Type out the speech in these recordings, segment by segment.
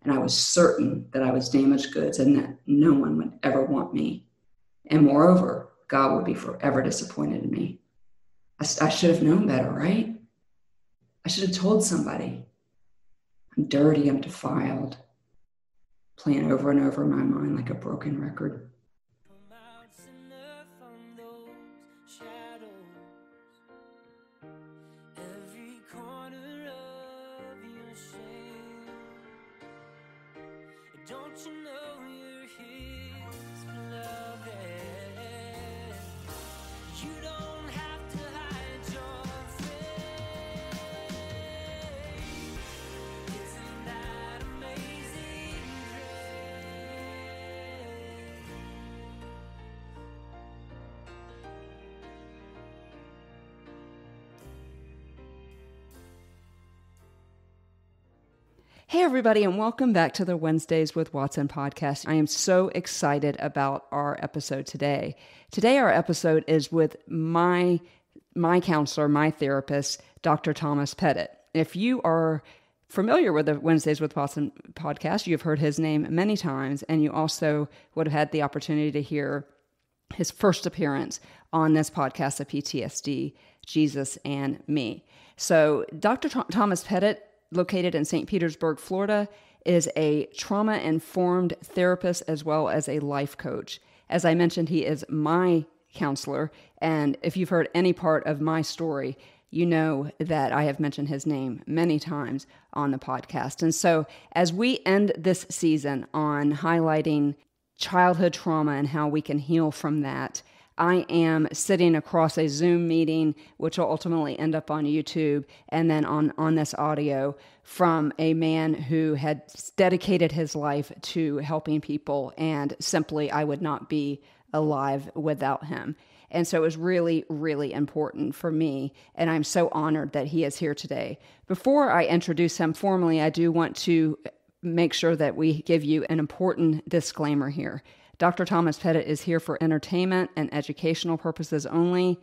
And I was certain that I was damaged goods and that no one would ever want me. And moreover, God would be forever disappointed in me. I should have known better, right? I should have told somebody. I'm dirty, I'm defiled, playing over and over in my mind like a broken record. Don't you know you're his beloved? You don't have to hide your faith. Isn't that amazing grace? Hey, everybody, and welcome back to the Wednesdays with Watson podcast. I am so excited about our episode today. Today, our episode is with my counselor, my therapist, Dr. Thomas Petit. If you are familiar with the Wednesdays with Watson podcast, you've heard his name many times, and you also would have had the opportunity to hear his first appearance on this podcast of PTSD, Jesus and Me. So Dr. Thomas Petit, located in St. Petersburg, Florida, is a trauma-informed therapist as well as a life coach. As I mentioned, he is my counselor, and if you've heard any part of my story, you know that I have mentioned his name many times on the podcast. And so as we end this season on highlighting childhood trauma and how we can heal from that, I am sitting across a Zoom meeting, which will ultimately end up on YouTube, and then on this audio from a man who had dedicated his life to helping people, and simply I would not be alive without him. And so it was really, really important for me, and I'm so honored that he is here today. Before I introduce him formally, I do want to make sure that we give you an important disclaimer here. Dr. Thomas Petit is here for entertainment and educational purposes only.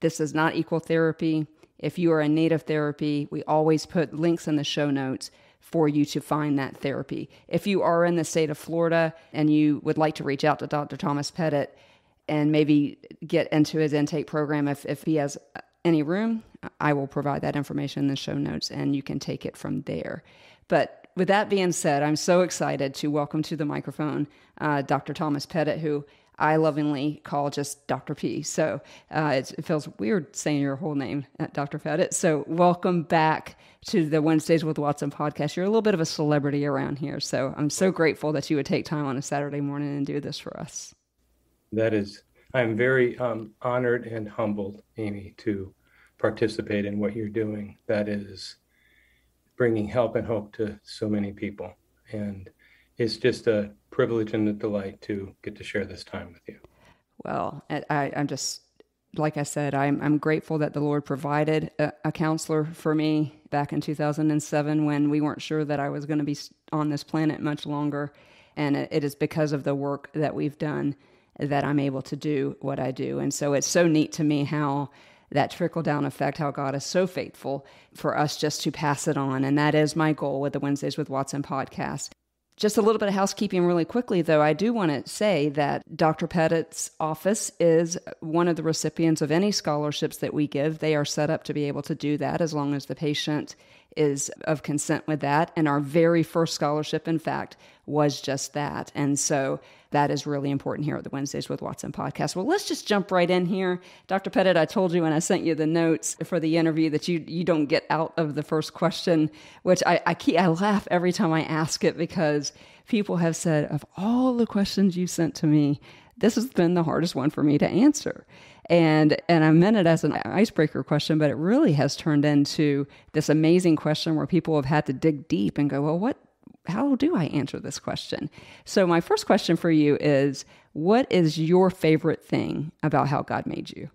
This does not equal therapy. If you are in need of therapy, we always put links in the show notes for you to find that therapy. If you are in the state of Florida and you would like to reach out to Dr. Thomas Petit and maybe get into his intake program, if he has any room, I will provide that information in the show notes and you can take it from there. But with that being said, I'm so excited to welcome to the microphone Dr. Thomas Petit, who I lovingly call just Dr. P. So it feels weird saying your whole name, Dr. Petit. So welcome back to the Wednesdays with Watson podcast. You're a little bit of a celebrity around here. So I'm so grateful that you would take time on a Saturday morning and do this for us. I'm very honored and humbled, Amy, to participate in what you're doing. That is bringing help and hope to so many people. And it's just a privilege and a delight to get to share this time with you. Well, I'm just, like I said, I'm grateful that the Lord provided a counselor for me back in 2007 when we weren't sure that I was going to be on this planet much longer. And it is because of the work that we've done that I'm able to do what I do. And so it's so neat to me how that trickle-down effect, how God is so faithful for us just to pass it on. And that is my goal with the Wednesdays with Watson podcast. Just a little bit of housekeeping really quickly, though. I do want to say that Dr. Petit's office is one of the recipients of any scholarships that we give. They are set up to be able to do that as long as the patient is of consent with that. And our very first scholarship, in fact, was just that. And so that is really important here at the Wednesdays with Watson podcast. Well, let's just jump right in here. Dr. Petit, I told you when I sent you the notes for the interview that you don't get out of the first question, which I laugh every time I ask it because people have said, of all the questions you sent to me, this has been the hardest one for me to answer. And I meant it as an icebreaker question, but it really has turned into this amazing question where people have had to dig deep and go, well, how do I answer this question? So my first question for you is, what is your favorite thing about how God made you?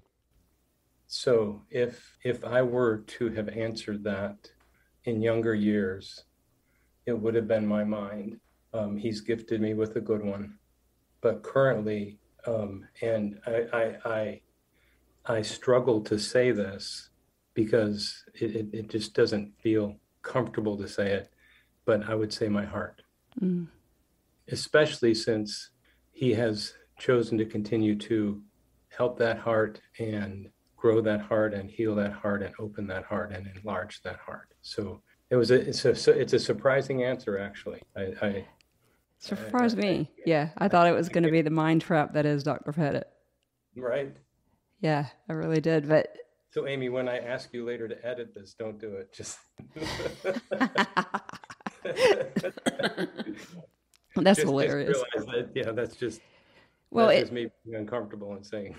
So if I were to have answered that in younger years, it would have been my mind. He's gifted me with a good one. But currently, and I struggle to say this because it just doesn't feel comfortable to say it. but I would say my heart, Mm. especially since he has chosen to continue to help that heart and grow that heart and heal that heart and open that heart and enlarge that heart. So it's a surprising answer, actually. Surprised me. Yeah, I thought it was going to be the mind trap that is Dr. Pettit. Right. Yeah, I really did. But So Amy, when I ask you later to edit this, don't do it. Just that's just hilarious. realize that, yeah, that's Well, just me being uncomfortable and saying,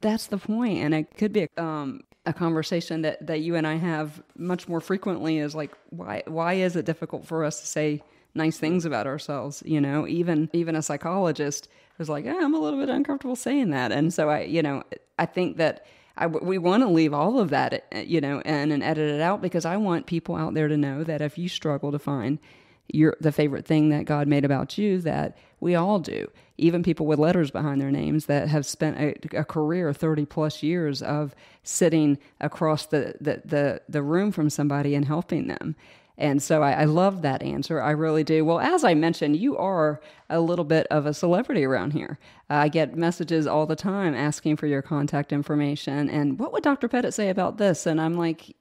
that's the point, and it could be a conversation that you and I have much more frequently. Is like, why is it difficult for us to say nice things about ourselves? You know, even a psychologist was like, I'm a little bit uncomfortable saying that, and so I think that we want to leave all of that, and edit it out, because I want people out there to know that if you struggle to find the favorite thing that God made about you, that we all do. Even people with letters behind their names that have spent a career 30 plus years of sitting across the room from somebody and helping them. And so I love that answer. I really do. Well, as I mentioned, you are a little bit of a celebrity around here. I get messages all the time asking for your contact information. And what would Dr. Pettit say about this? And I'm like,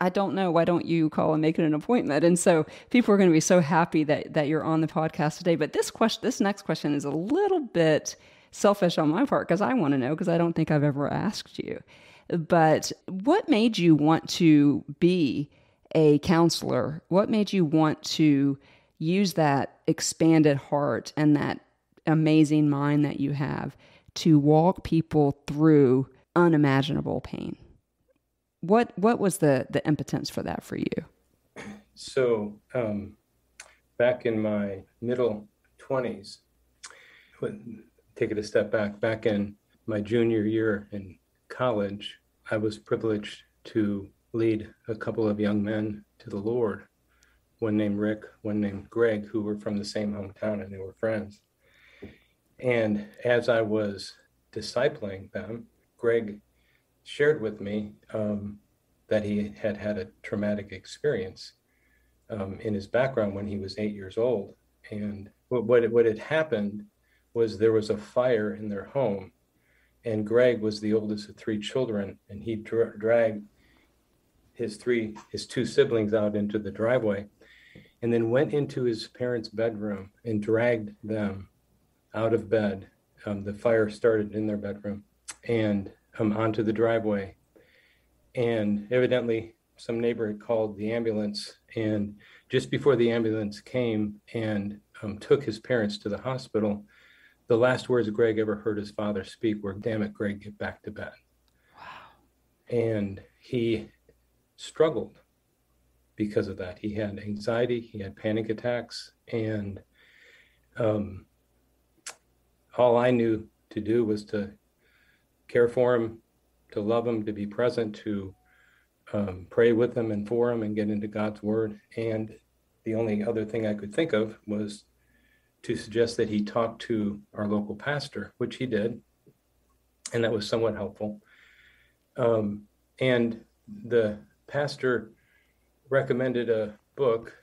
I don't know. Why don't you call and make it an appointment? And so people are going to be so happy that you're on the podcast today. But this next question is a little bit selfish on my part, because I want to know, because I don't think I've ever asked you. But what made you want to be a counselor? What made you want to use that expanded heart and that amazing mind that you have to walk people through unimaginable pain? What was the impotence for that for you? so back in my middle 20s, take it a step back in my junior year in college, I was privileged to lead a couple of young men to the Lord, one named Rick, one named Greg, who were from the same hometown, and they were friends. And as I was discipling them, Greg shared with me that he had had a traumatic experience in his background when he was 8 years old. And what had happened was there was a fire in their home, and Greg was the oldest of three children, and he dragged his two siblings out into the driveway, and then went into his parents' bedroom and dragged them out of bed. The fire started in their bedroom and onto the driveway. And evidently some neighbor had called the ambulance, and just before the ambulance came and took his parents to the hospital, the last words Greg ever heard his father speak were, "Damn it, Greg, get back to bed." Wow. And he struggled because of that. He had anxiety, he had panic attacks, and all I knew to do was to care for him, to love him, to be present, to pray with him and for him and get into God's word. And the only other thing I could think of was to suggest that he talk to our local pastor, which he did, and that was somewhat helpful. And the pastor recommended a book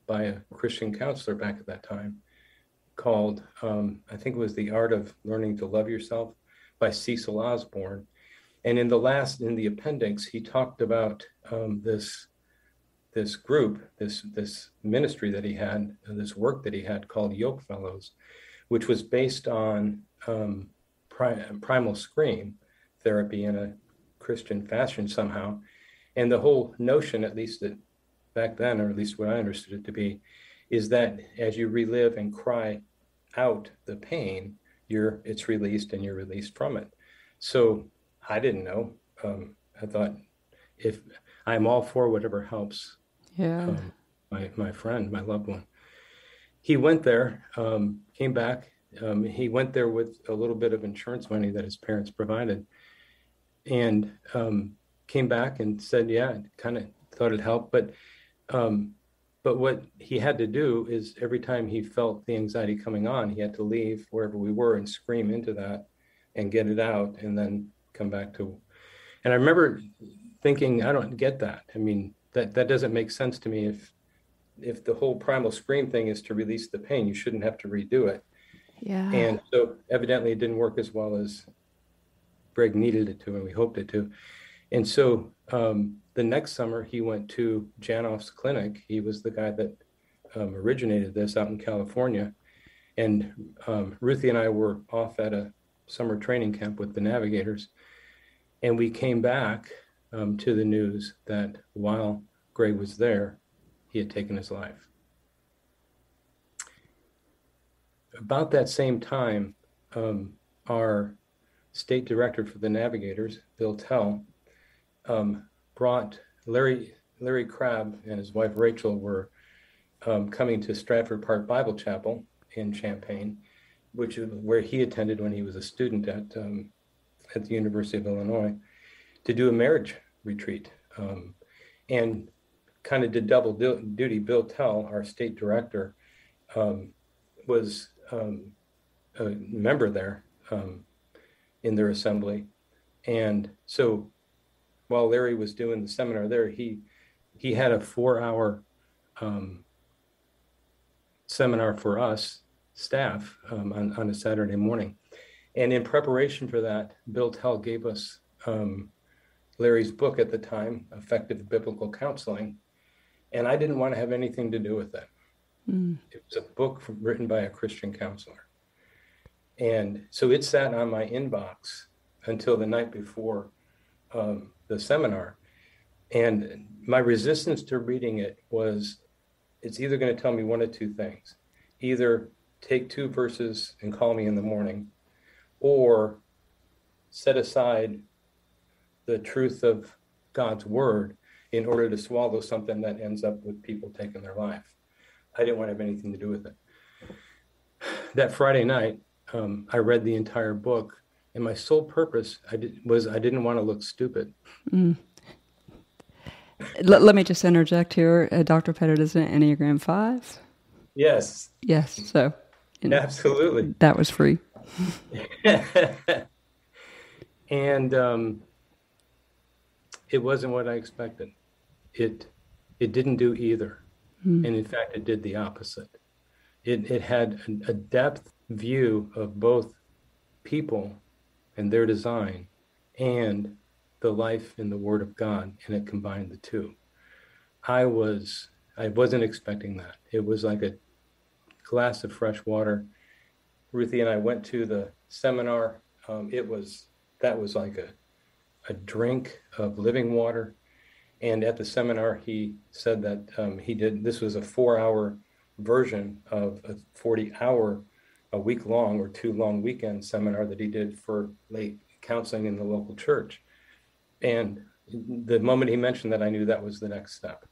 by a Christian counselor back at that time called, I think it was The Art of Learning to Love Yourself by Cecil Osborne. And in the appendix, he talked about this group, this ministry that he had, this work that he had called Yoke Fellows, which was based on primal scream therapy in a Christian fashion somehow. And the whole notion, at least that back then, or at least what I understood it to be, is that as you relive and cry out the pain, it's released and you're released from it. So I didn't know. I thought, if I'm all for whatever helps my friend, my loved one. He went there, came back. He went there with a little bit of insurance money that his parents provided, and came back and said, yeah, kind of thought it helped. But what he had to do is every time he felt the anxiety coming on, he had to leave wherever we were and scream into that and get it out and then come back to. And I remember thinking, I don't get that. I mean, that doesn't make sense to me. if the whole primal scream thing is to release the pain, you shouldn't have to redo it. Yeah. And so evidently it didn't work as well as Greg needed it to, and we hoped it to. And so the next summer he went to Janoff's clinic. He was the guy that originated this out in California. And Ruthie and I were off at a summer training camp with the Navigators. And we came back to the news that while Greg was there, he had taken his life. About that same time, our state director for the Navigators, Bill Tell, brought Larry Crabb and his wife Rachel were coming to Stratford Park Bible Chapel in Champaign, which is where he attended when he was a student at the University of Illinois, to do a marriage retreat. And kind of did double duty. Bill Tell, our state director, was a member there in their assembly. And so while Larry was doing the seminar there, he had a 4-hour seminar for us staff on a Saturday morning. And in preparation for that, Bill Tell gave us Larry's book at the time, Effective Biblical Counseling. And I didn't want to have anything to do with it. It was a book written by a Christian counselor. And so it sat on my inbox until the night before the seminar. And my resistance to reading it was, it's either going to tell me one of two things. Either take 2 verses and call me in the morning, or set aside the truth of God's word in order to swallow something that ends up with people taking their life. I didn't want to have anything to do with it. That Friday night, I read the entire book, and my sole purpose I didn't want to look stupid. Let me just interject here. Dr. Petit is an Enneagram 5. Yes. Yes, so Absolutely. that was free. And it wasn't what I expected. It didn't do either. And in fact, it did the opposite. It had a depth view of both people and their design and the life in the Word of God, and it combined the two. I wasn't expecting that. It was like a glass of fresh water. Ruthie and I went to the seminar. That was like a drink of living water. And at the seminar, he said that this was a 4-hour version of a 40-hour, a week-long or 2 long weekend seminar that he did for late counseling in the local church. And the moment he mentioned that, I knew that was the next step.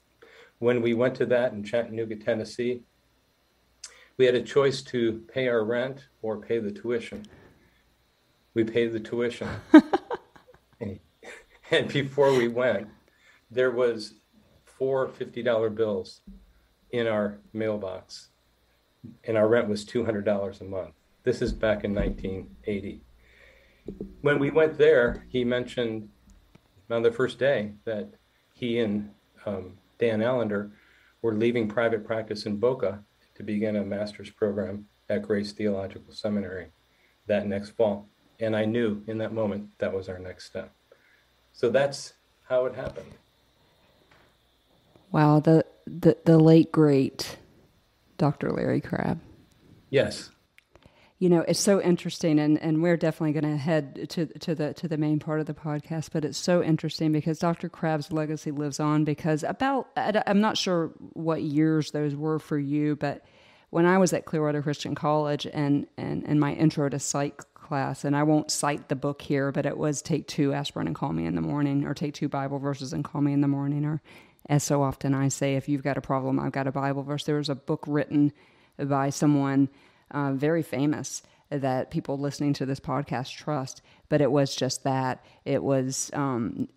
When we went to that in Chattanooga, Tennessee, we had a choice to pay our rent or pay the tuition. We paid the tuition. And before we went, there was 4 $50 bills in our mailbox, and our rent was $200 a month. This is back in 1980. When we went there, he mentioned on the first day that he and Dan Allender were leaving private practice in Boca to begin a master's program at Grace Theological Seminary that next fall. And I knew in that moment that was our next step. So that's how it happened. Wow, the late great Dr. Larry Crabb. Yes. You know, it's so interesting, and we're definitely going to head to the main part of the podcast, but it's so interesting because Dr. Crabb's legacy lives on because I'm not sure what years those were for you, but when I was at Clearwater Christian College and my intro to psych class, and I won't cite the book here, but it was take 2 aspirin and call me in the morning, or take 2 Bible verses and call me in the morning, or as so often I say, if you've got a problem, I've got a Bible verse. There was a book written by someone very famous that people listening to this podcast trust, but it was just that. It was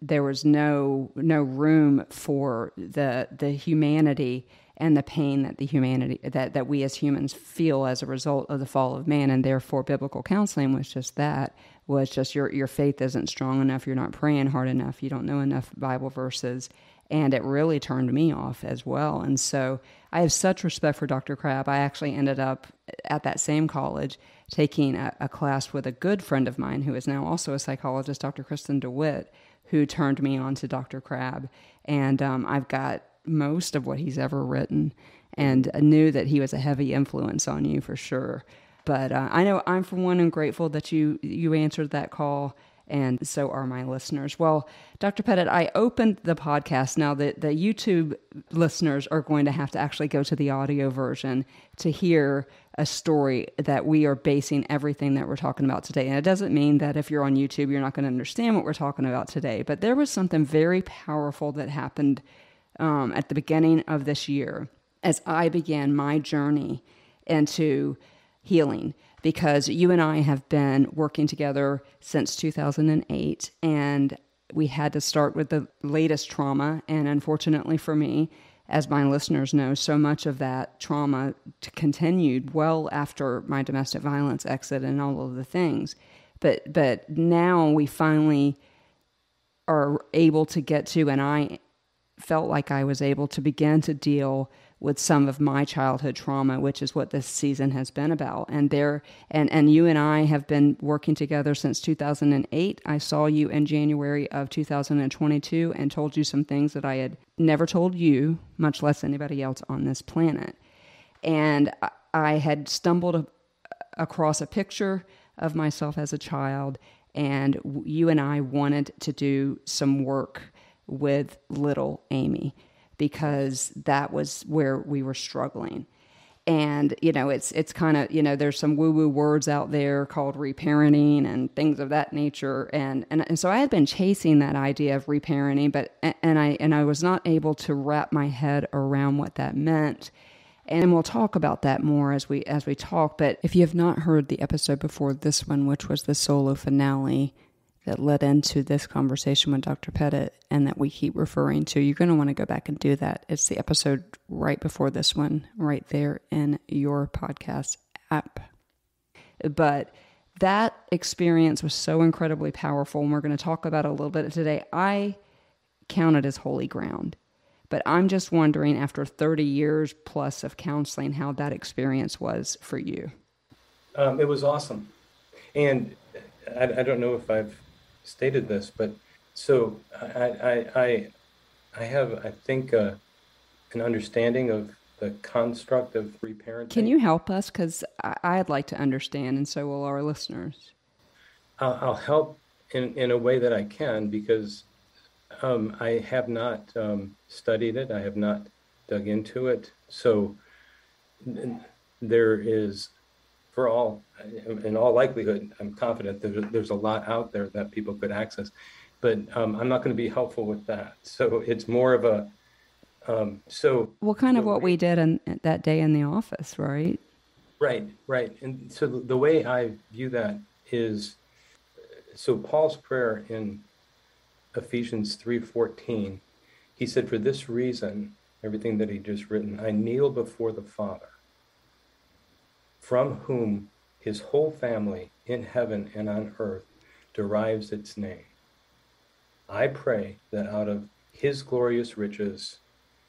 there was no room for the humanity and the pain that the humanity that we as humans feel as a result of the fall of man, and therefore biblical counseling was just that. Was just your faith isn't strong enough, you're not praying hard enough, you don't know enough Bible verses, And it really turned me off as well. And so I have such respect for Dr. Crabb. I actually ended up at that same college taking a class with a good friend of mine who is now also a psychologist, Dr. Kristen DeWitt, who turned me on to Dr. Crabb. And I've got most of what he's ever written, and I knew that he was a heavy influence on you for sure. But I know I'm, for one, am grateful that you answered that call, and so are my listeners. Well, Dr. Petit, I opened the podcast. Now, the YouTube listeners are going to have to actually go to the audio version to hear a story that we are basing everything that we're talking about today. And it doesn't mean that if you're on YouTube, you're not going to understand what we're talking about today. But there was something very powerful that happened at the beginning of this year as I began my journey into healing, because you and I have been working together since 2008, and we had to start with the latest trauma. And unfortunately for me, as my listeners know, so much of that trauma continued well after my domestic violence exit and all of the things. But now we finally are able to get to, and I felt like I was able to begin to deal with some of my childhood trauma, which is what this season has been about. And you and I have been working together since 2008. I saw you in January of 2022 and told you some things that I had never told you, much less anybody else on this planet. And I had stumbled across a picture of myself as a child, and you and I wanted to do some work with little Amy, because that was where we were struggling. And, it's kind of, there's some woo-woo words out there called reparenting and things of that nature. And so I had been chasing that idea of reparenting, and I was not able to wrap my head around what that meant. And we'll talk about that more as we talk. But if you have not heard the episode before this one, which was the solo finale that led into this conversation with Dr. Petit and that we keep referring to, you're going to want to go back and do that. It's the episode right before this one, right there in your podcast app. But that experience was so incredibly powerful, and we're going to talk about it a little bit today. I count it as holy ground. But I'm just wondering, after 30 years plus of counseling, how that experience was for you. It was awesome. And I don't know if I've stated this, but so I have, I think, an understanding of the construct of reparenting. Can you help us? Because I'd like to understand, and so will our listeners. I'll help in a way that I can, because I have not studied it. I have not dug into it. So there is, in all likelihood, I'm confident that there's a lot out there that people could access, but I'm not going to be helpful with that. So it's more of a, well, kind of what we did in that day in the office, right? Right. And so the way I view that is, so Paul's prayer in Ephesians 3:14, he said, "For this reason," everything that he just written, "I kneel before the Father, from whom his whole family in heaven and on earth derives its name. I pray that out of his glorious riches,"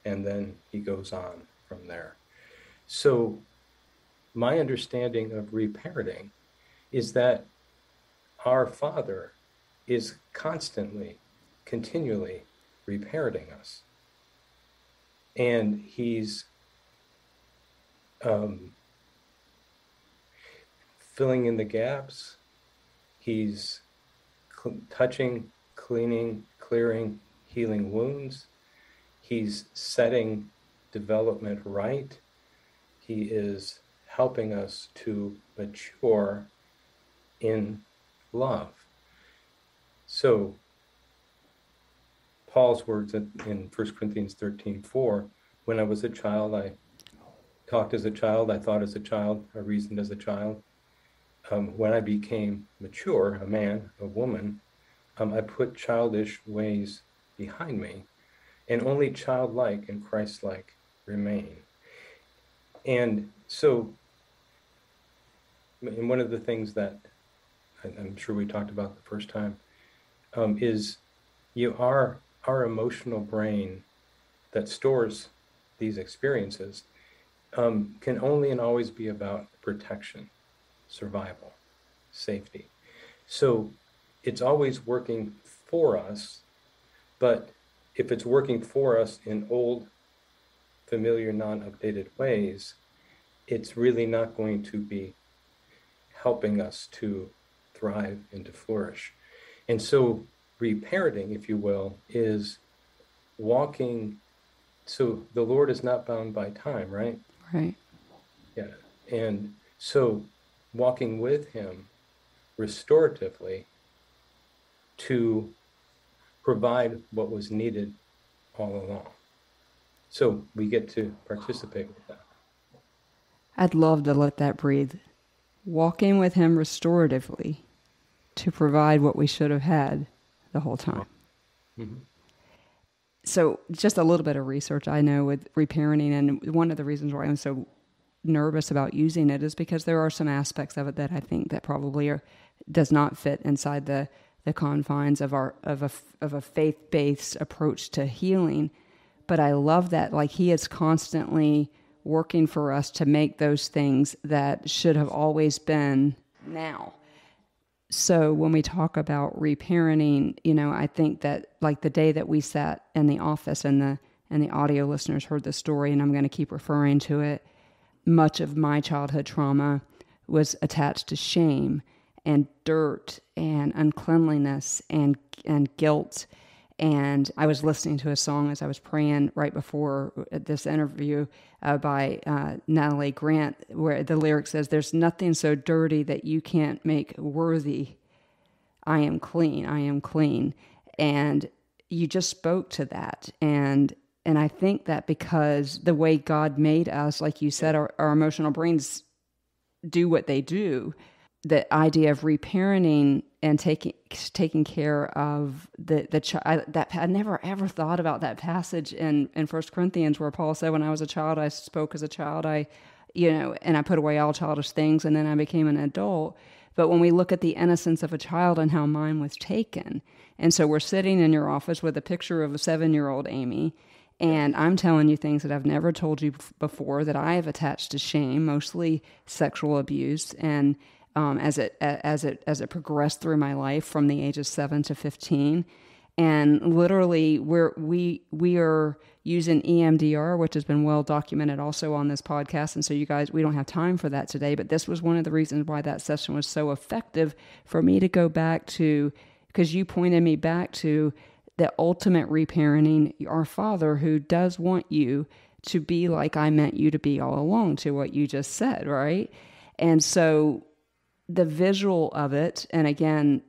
and then he goes on from there. So my understanding of reparenting is that our Father is constantly, continually reparenting us. And he's filling in the gaps. He's touching, cleaning, clearing, healing wounds. He's setting development right. He is helping us to mature in love. So Paul's words in 1 Corinthians 13:4, "When I was a child, I talked as a child, I thought as a child, I reasoned as a child. When I became mature, a man, a woman, I put childish ways behind me, and only childlike and Christ-like remain." And so, and one of the things that I'm sure we talked about the first time is our emotional brain that stores these experiences can only and always be about protection, survival, safety. So it's always working for us, but if it's working for us in old, familiar, non-updated ways, it's really not going to be helping us to thrive and to flourish. And so reparenting, if you will, is walking. So the Lord is not bound by time, right? Right. Yeah. And so walking with him restoratively to provide what was needed all along. So we get to participate with that. I'd love to let that breathe. Walking with him restoratively to provide what we should have had the whole time. Mm-hmm. So just a little bit of research I know with reparenting, and one of the reasons why I'm so nervous about using it is because there are some aspects of it that I think that probably does not fit inside the confines of a faith-based approach to healing. But I love that, like, he is constantly working for us to make those things that should have always been now. So when we talk about reparenting, I think that, like, the day that we sat in the office and the audio listeners heard the story, and I'm going to keep referring to it, much of my childhood trauma was attached to shame and dirt and uncleanliness and guilt. And I was listening to a song as I was praying right before this interview by Natalie Grant, where the lyric says, "There's nothing so dirty that you can't make worthy. I am clean. I am clean." And you just spoke to that. And I think that because the way God made us, like you said, our emotional brains do what they do. The idea of reparenting and taking care of the child, that I never ever thought about that passage in 1 Corinthians where Paul said, "When I was a child, I spoke as a child, and I put away all childish things, and then I became an adult." But when we look at the innocence of a child and how mine was taken, and so we're sitting in your office with a picture of a 7-year-old Amy, and I'm telling you things that I've never told you before that I have attached to shame, mostly sexual abuse, and as it progressed through my life from the ages 7 to 15, and literally we are using EMDR, which has been well documented also on this podcast. And so you guys, we don't have time for that today, but this was one of the reasons why that session was so effective for me to go back to, because you pointed me back to the ultimate reparenting, our Father who does want you to be like I meant you to be all along, to what you just said, right? And so the visual of it, and again,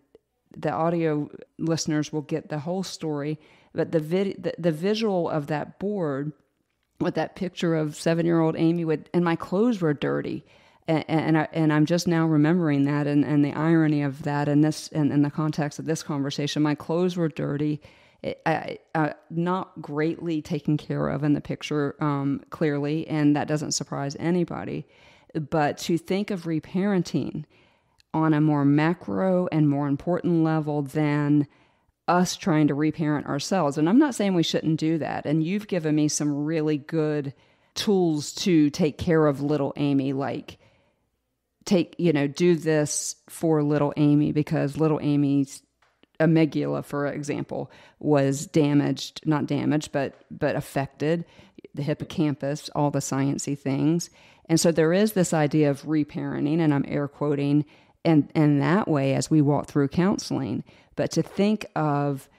the audio listeners will get the whole story, but the visual of that board with that picture of 7-year-old Amy and my clothes were dirty, and I'm just now remembering that, and the irony of that in this and in the context of this conversation, my clothes were dirty, not greatly taken care of in the picture, clearly, and that doesn't surprise anybody. But to think of reparenting on a more macro and more important level than us trying to reparent ourselves. And I'm not saying we shouldn't do that. And you've given me some really good tools to take care of little Amy, like do this for little Amy, because little Amy's amygdala, for example, was not damaged, but affected, the hippocampus, all the sciencey things. And so there is this idea of reparenting, and I'm air quoting, and that way as we walk through counseling. But to think of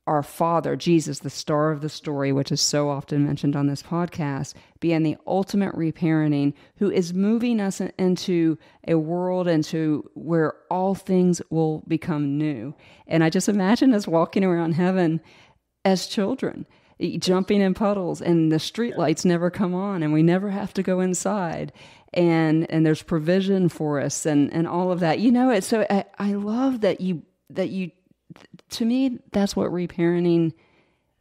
our Father, Jesus, the star of the story, which is so often mentioned on this podcast, being the ultimate reparenting, who is moving us into a world into where all things will become new. And I just imagine us walking around heaven as children, jumping in puddles, and the street lights never come on, and we never have to go inside. And there's provision for us and all of that. So I love that you, to me, that's what reparenting,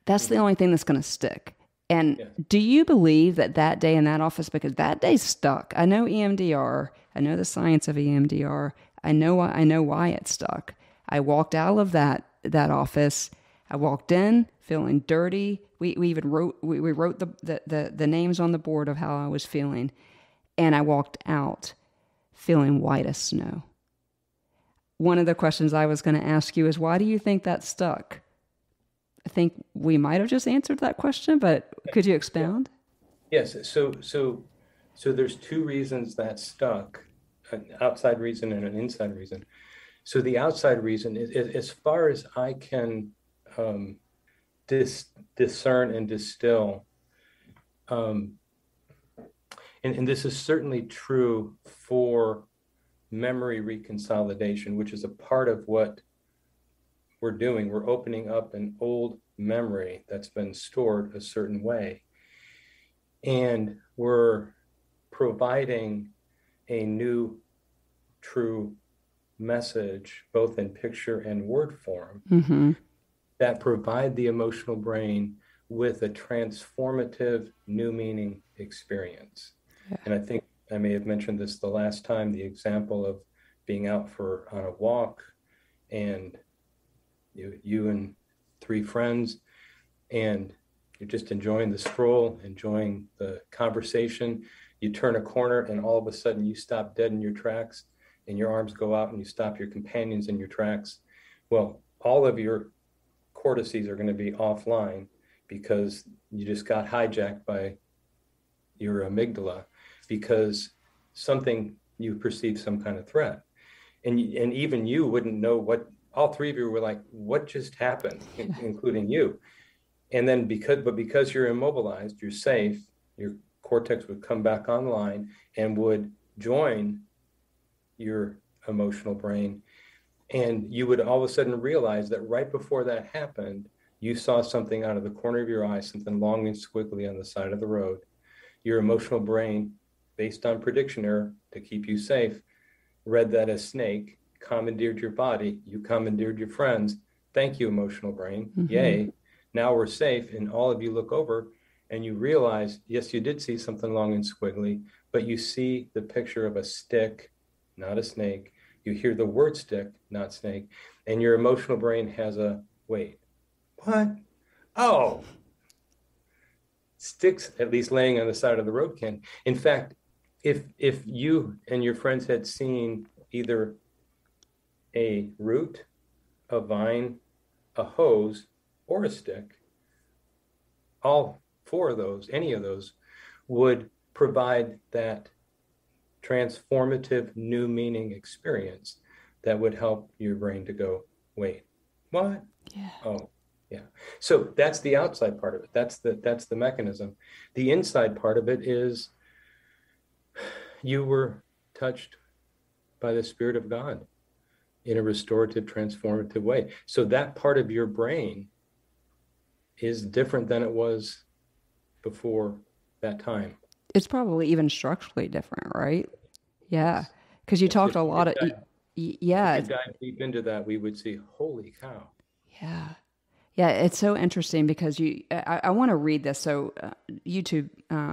that's the only thing that's going to stick. And do you believe that day in that office, because that day stuck? I know EMDR, I know the science of EMDR, I know why it stuck. I walked out of that office I walked in feeling dirty. We even wrote the names on the board of how I was feeling, and I walked out feeling white as snow. One of the questions I was going to ask you is, why do you think that stuck? I think we might have just answered that question, but could you expound? Yes. So there's two reasons that stuck: an outside reason and an inside reason. So the outside reason is, as far as I can discern and distill, and this is certainly true for memory reconsolidation, which is a part of what we're doing. We're opening up an old memory that's been stored a certain way, and we're providing a new true message, both in picture and word form, that provide the emotional brain with a transformative new meaning experience. And I think I may have mentioned this the last time, the example of being out on a walk, and you and three friends, and you're just enjoying the stroll, enjoying the conversation. You turn a corner and all of a sudden you stop dead in your tracks, and your arms go out and you stop your companions in your tracks. Well, all of your cortices are going to be offline because you just got hijacked by your amygdala, because you perceive some kind of threat. And even you wouldn't know what, all three of you were like, what just happened, including you. And then because you're immobilized, you're safe, your cortex would come back online and would join your emotional brain. And you would all of a sudden realize that right before that happened, you saw something out of the corner of your eye, something long and squiggly on the side of the road. Your emotional brain, based on prediction error to keep you safe, read that as snake, commandeered your body, you commandeered your friends. Thank you, emotional brain. Yay. Now we're safe. And all of you look over and you realize, yes, you did see something long and squiggly, but you see the picture of a stick, not a snake. You hear the word stick, not snake. And your emotional brain has a, wait, what? Oh, sticks at least laying on the side of the road can. In fact, if you and your friends had seen either a root, a vine, a hose, or a stick, all four of those, any of those, would provide that transformative new meaning experience that would help your brain to go, wait, what? Yeah. Oh, yeah. So that's the outside part of it. That's the mechanism. The inside part of it is you were touched by the Spirit of God in a restorative, transformative way. So that part of your brain is different than it was before that time. It's probably even structurally different, right? Yeah. Because you talked a lot of, yeah. If you dive deep into that, we would see, holy cow. Yeah. Yeah, it's so interesting because I want to read this. So YouTube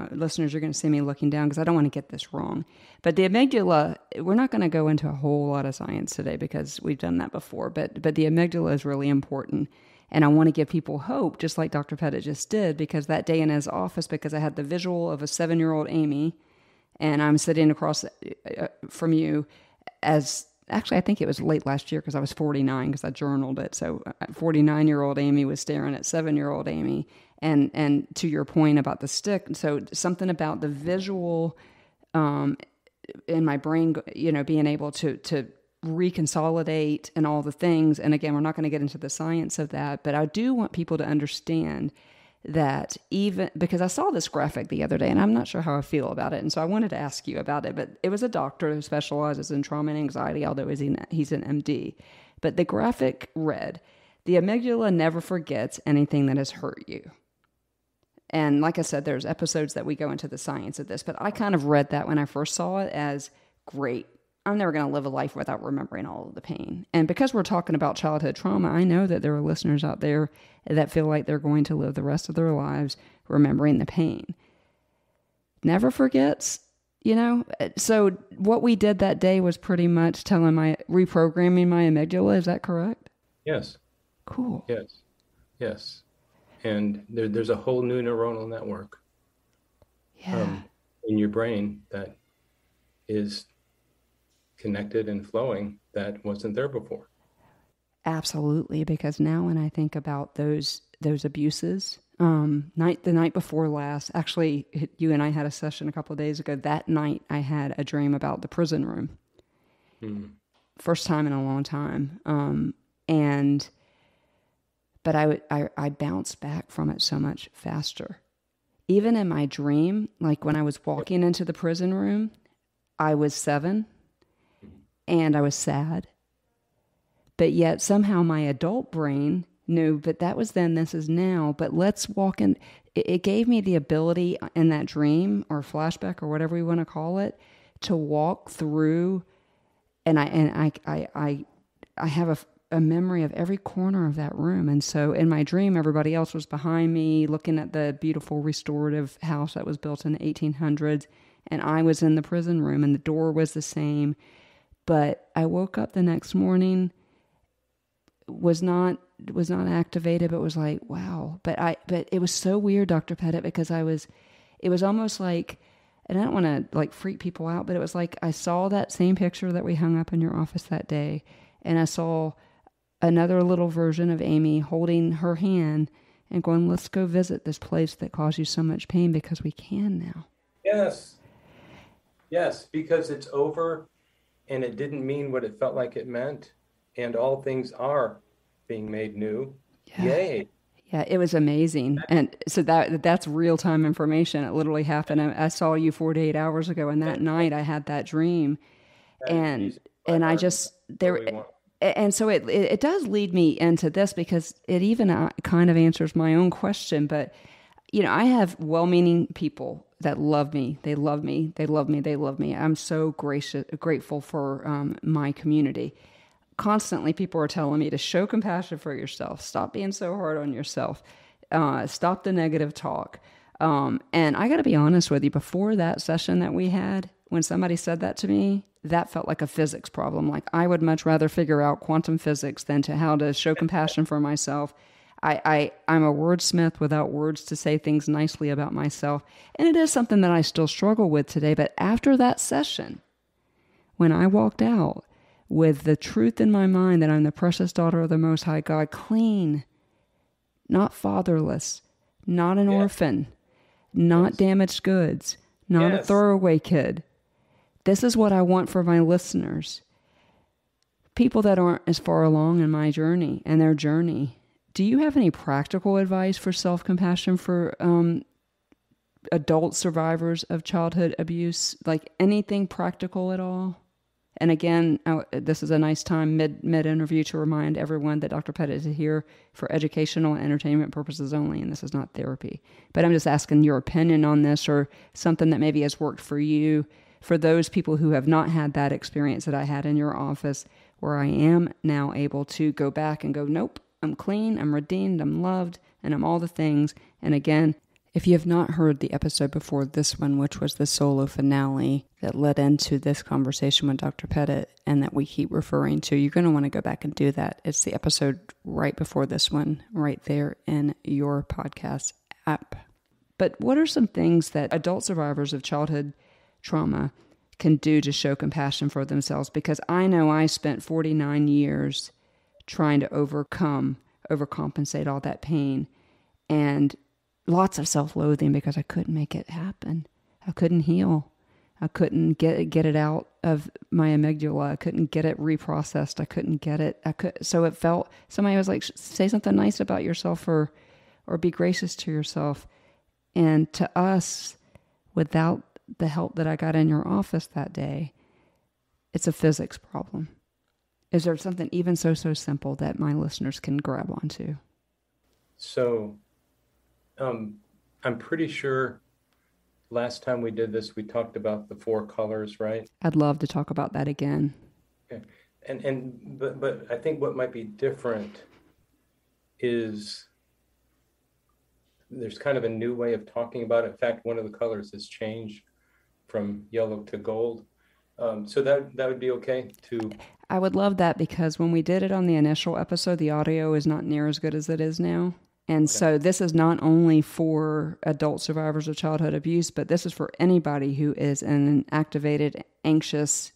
listeners, you're going to see me looking down because I don't want to get this wrong. But the amygdala, we're not going to go into a whole lot of science today because we've done that before. But the amygdala is really important. And I want to give people hope, just like Dr. Petit just did, because that day in his office, because I had the visual of a 7-year-old Amy, and I'm sitting across from you as... Actually, I think it was late last year because I was 49 because I journaled it. So 49-year-old Amy was staring at 7-year-old Amy. And to your point about the stick, so something about the visual in my brain, being able to reconsolidate and all the things. And again, we're not going to get into the science of that, but I do want people to understand that, even because I saw this graphic the other day and I'm not sure how I feel about it. And so I wanted to ask you about it, but it was a doctor who specializes in trauma and anxiety, although he's an MD. But the graphic read, the amygdala never forgets anything that has hurt you. And like I said, there's episodes that we go into the science of this, but I kind of read that when I first saw it as, great, I'm never going to live a life without remembering all of the pain. And because we're talking about childhood trauma, I know that there are listeners out there that feel like they're going to live the rest of their lives remembering the pain. Never forgets, So what we did that day was pretty much reprogramming my amygdala. Is that correct? Yes. Cool. Yes. Yes. And there's a whole new neuronal network Yeah. in your brain that is connected and flowing that wasn't there before. Absolutely, because now when I think about those abuses, the night before last, actually, you and I had a session a couple of days ago. That night, I had a dream about the prison room. Mm. First time in a long time, and but I bounced back from it so much faster. Even in my dream, like when I was walking into the prison room, I was 7, and I was sad. But yet somehow my adult brain knew, but that was then, this is now, but let's walk in. It gave me the ability in that dream or flashback or whatever we want to call it to walk through. And I have a memory of every corner of that room. And so in my dream, everybody else was behind me looking at the beautiful restorative house that was built in the 1800s. And I was in the prison room and the door was the same. But I woke up the next morning, was not activated, but was like, wow. But it was so weird, Dr. Pettit, because it was almost like, and I don't want to like freak people out, but it was like I saw that same picture that we hung up in your office that day, and I saw another little version of Amy holding her hand and going, let's go visit this place that caused you so much pain because we can now. Yes. Yes, because it's over and it didn't mean what it felt like it meant. And all things are being made new. Yeah. Yay. Yeah, it was amazing. And so that's real-time information. It literally happened. I saw you 48 hours ago, and that night I had that dream. And I just there and so it does lead me into this because it even kind of answers my own question. But you know, I have well-meaning people that love me. They love me. They love me. They love me. I'm so grateful for my community. Constantly, people are telling me to show compassion for yourself. Stop being so hard on yourself. Stop the negative talk. And I got to be honest with you. Before that session that we had, when somebody said that to me, that felt like a physics problem. Like I would much rather figure out quantum physics than to how to show compassion for myself. I'm a wordsmith without words to say things nicely about myself. And it is something that I still struggle with today. But after that session, when I walked out with the truth in my mind that I'm the precious daughter of the Most High God, clean, not fatherless, not an orphan, not damaged goods, not a throwaway kid. This is what I want for my listeners. People that aren't as far along in my journey and their journey. Do you have any practical advice for self-compassion for adult survivors of childhood abuse? Like anything practical at all? And again, this is a nice time mid-interview to remind everyone that Dr. Pettit is here for educational and entertainment purposes only, and this is not therapy. But I'm just asking your opinion on this or something that maybe has worked for you, for those people who have not had that experience that I had in your office, where I am now able to go back and go, nope, I'm clean, I'm redeemed, I'm loved, and I'm all the things. And again, if you have not heard the episode before this one, which was the solo finale that led into this conversation with Dr. Pettit and that we keep referring to, you're going to want to go back and do that. It's the episode right before this one, right there in your podcast app. But what are some things that adult survivors of childhood trauma can do to show compassion for themselves? Because I know I spent 49 years trying to overcompensate all that pain, and lots of self-loathing because I couldn't make it happen. I couldn't heal. I couldn't get it out of my amygdala. I couldn't get it reprocessed. I couldn't get it. So it felt, somebody was like, say something nice about yourself or be gracious to yourself. And to us, without the help that I got in your office that day, it's a physics problem. Is there something even so simple that my listeners can grab onto? So, I'm pretty sure last time we did this, we talked about the 4 colors, right? I'd love to talk about that again. Okay. But I think what might be different is there's kind of a new way of talking about it. In fact, one of the colors has changed from yellow to gold. So that would be okay to... I would love that, because when we did it on the initial episode, the audio is not near as good as it is now. And so this is not only for adult survivors of childhood abuse, but this is for anybody who is in an activated, anxious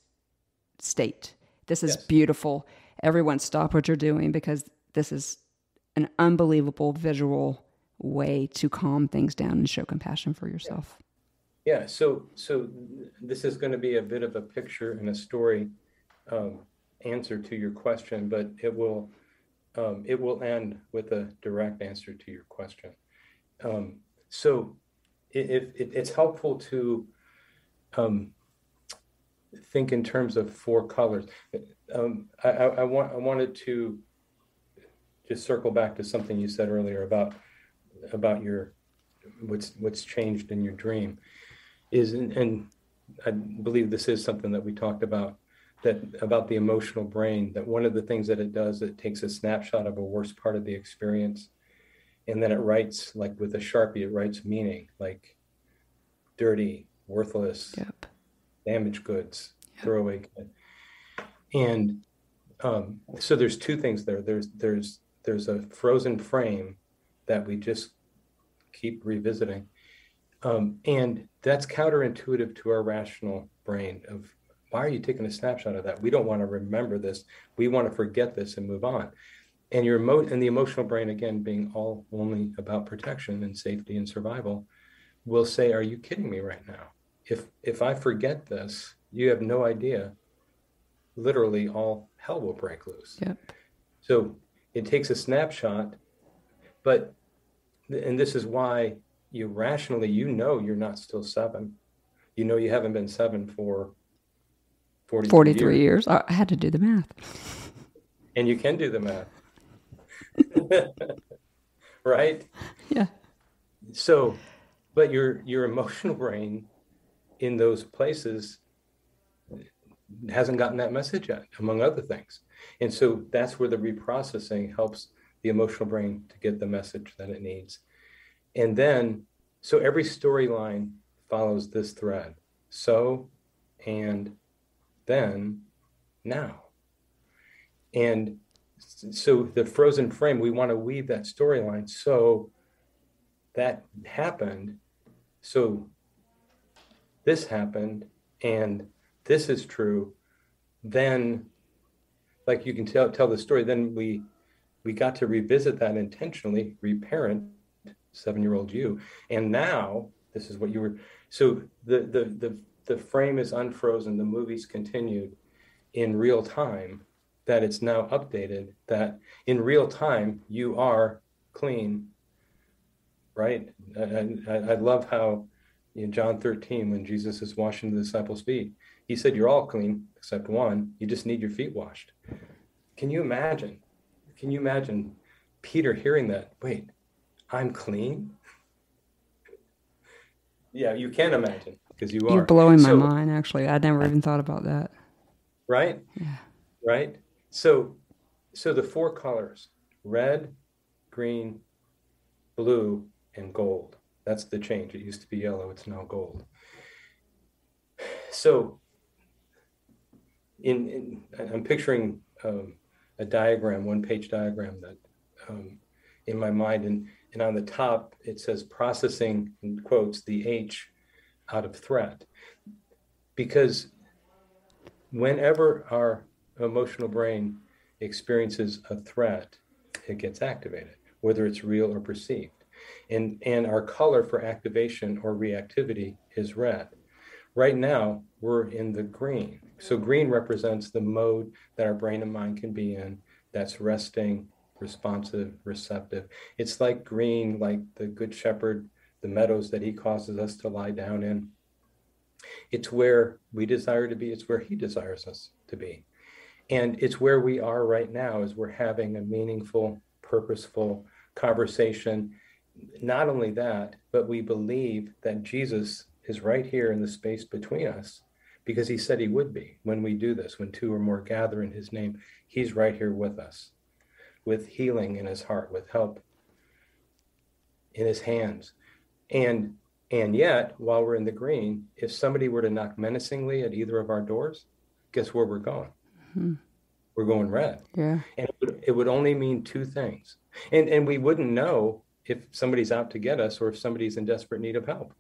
state. This is beautiful. Everyone stop what you're doing, because this is an unbelievable visual way to calm things down and show compassion for yourself. Yeah. So this is going to be a bit of a picture and a story answer to your question, but it will end with a direct answer to your question. So it's helpful to think in terms of 4 colors. I wanted to just circle back to something you said earlier about your what's changed in your dream and I believe this is something that we talked about, about the emotional brain, that one of the things that it does, it takes a snapshot of a worst part of the experience, and then it writes, like with a Sharpie, it writes meaning, like dirty, worthless, damaged goods, throwaway good. And so there's 2 things there. There's a frozen frame that we just keep revisiting. And that's counterintuitive to our rational brain of, why are you taking a snapshot of that? We don't want to remember this. We want to forget this and move on. And and the emotional brain, again, being all only about protection and safety and survival, will say, are you kidding me right now? If I forget this, you have no idea, literally all hell will break loose. So it takes a snapshot, and this is why you rationally, you're not still 7. You haven't been 7 for 43 years. I had to do the math. And you can do the math. Right? Yeah. So, but your emotional brain in those places hasn't gotten that message yet, among other things. And so that's where the reprocessing helps the emotional brain to get the message that it needs. And then, so every storyline follows this thread. So, and then, now. And so the frozen frame, we want to weave that storyline. So that happened. So this happened, and this is true. Then, like you can tell the story, then we got to revisit that intentionally, reparent 7-year-old you. And now this is what you were. So the frame is unfrozen. The movie's continued in real time, that it's now updated, that in real time you are clean, right? I love how in John 13, when Jesus is washing the disciples' feet, he said, you're all clean except one. You just need your feet washed. Can you imagine Peter hearing that? Wait, I'm clean? Yeah, you can imagine, because you are. You're blowing my mind, actually. I never even thought about that. Right? Yeah. Right? So the 4 colors, red, green, blue, and gold. That's the change. It used to be yellow. It's now gold. So I'm picturing a diagram, 1-page diagram that in my mind, and on the top it says processing, in quotes, the H out of threat. Because whenever our emotional brain experiences a threat, it gets activated, whether it's real or perceived. And our color for activation or reactivity is red. Right now, we're in the green. So green represents the mode that our brain and mind can be in, that's resting, responsive, receptive. It's like green, like the Good Shepherd, the meadows that he causes us to lie down in. It's where we desire to be. It's where he desires us to be. And it's where we are right now, as we're having a meaningful, purposeful conversation. Not only that, but we believe that Jesus is right here in the space between us, because he said he would be when we do this. When 2 or more gather in his name, he's right here with us, with healing in his heart, with help in his hands. And yet, while we're in the green, if somebody were to knock menacingly at either of our doors, guess where we're going? Mm-hmm. we're going red. Yeah. And it would only mean two things. And we wouldn't know if somebody's out to get us or if somebody's in desperate need of help.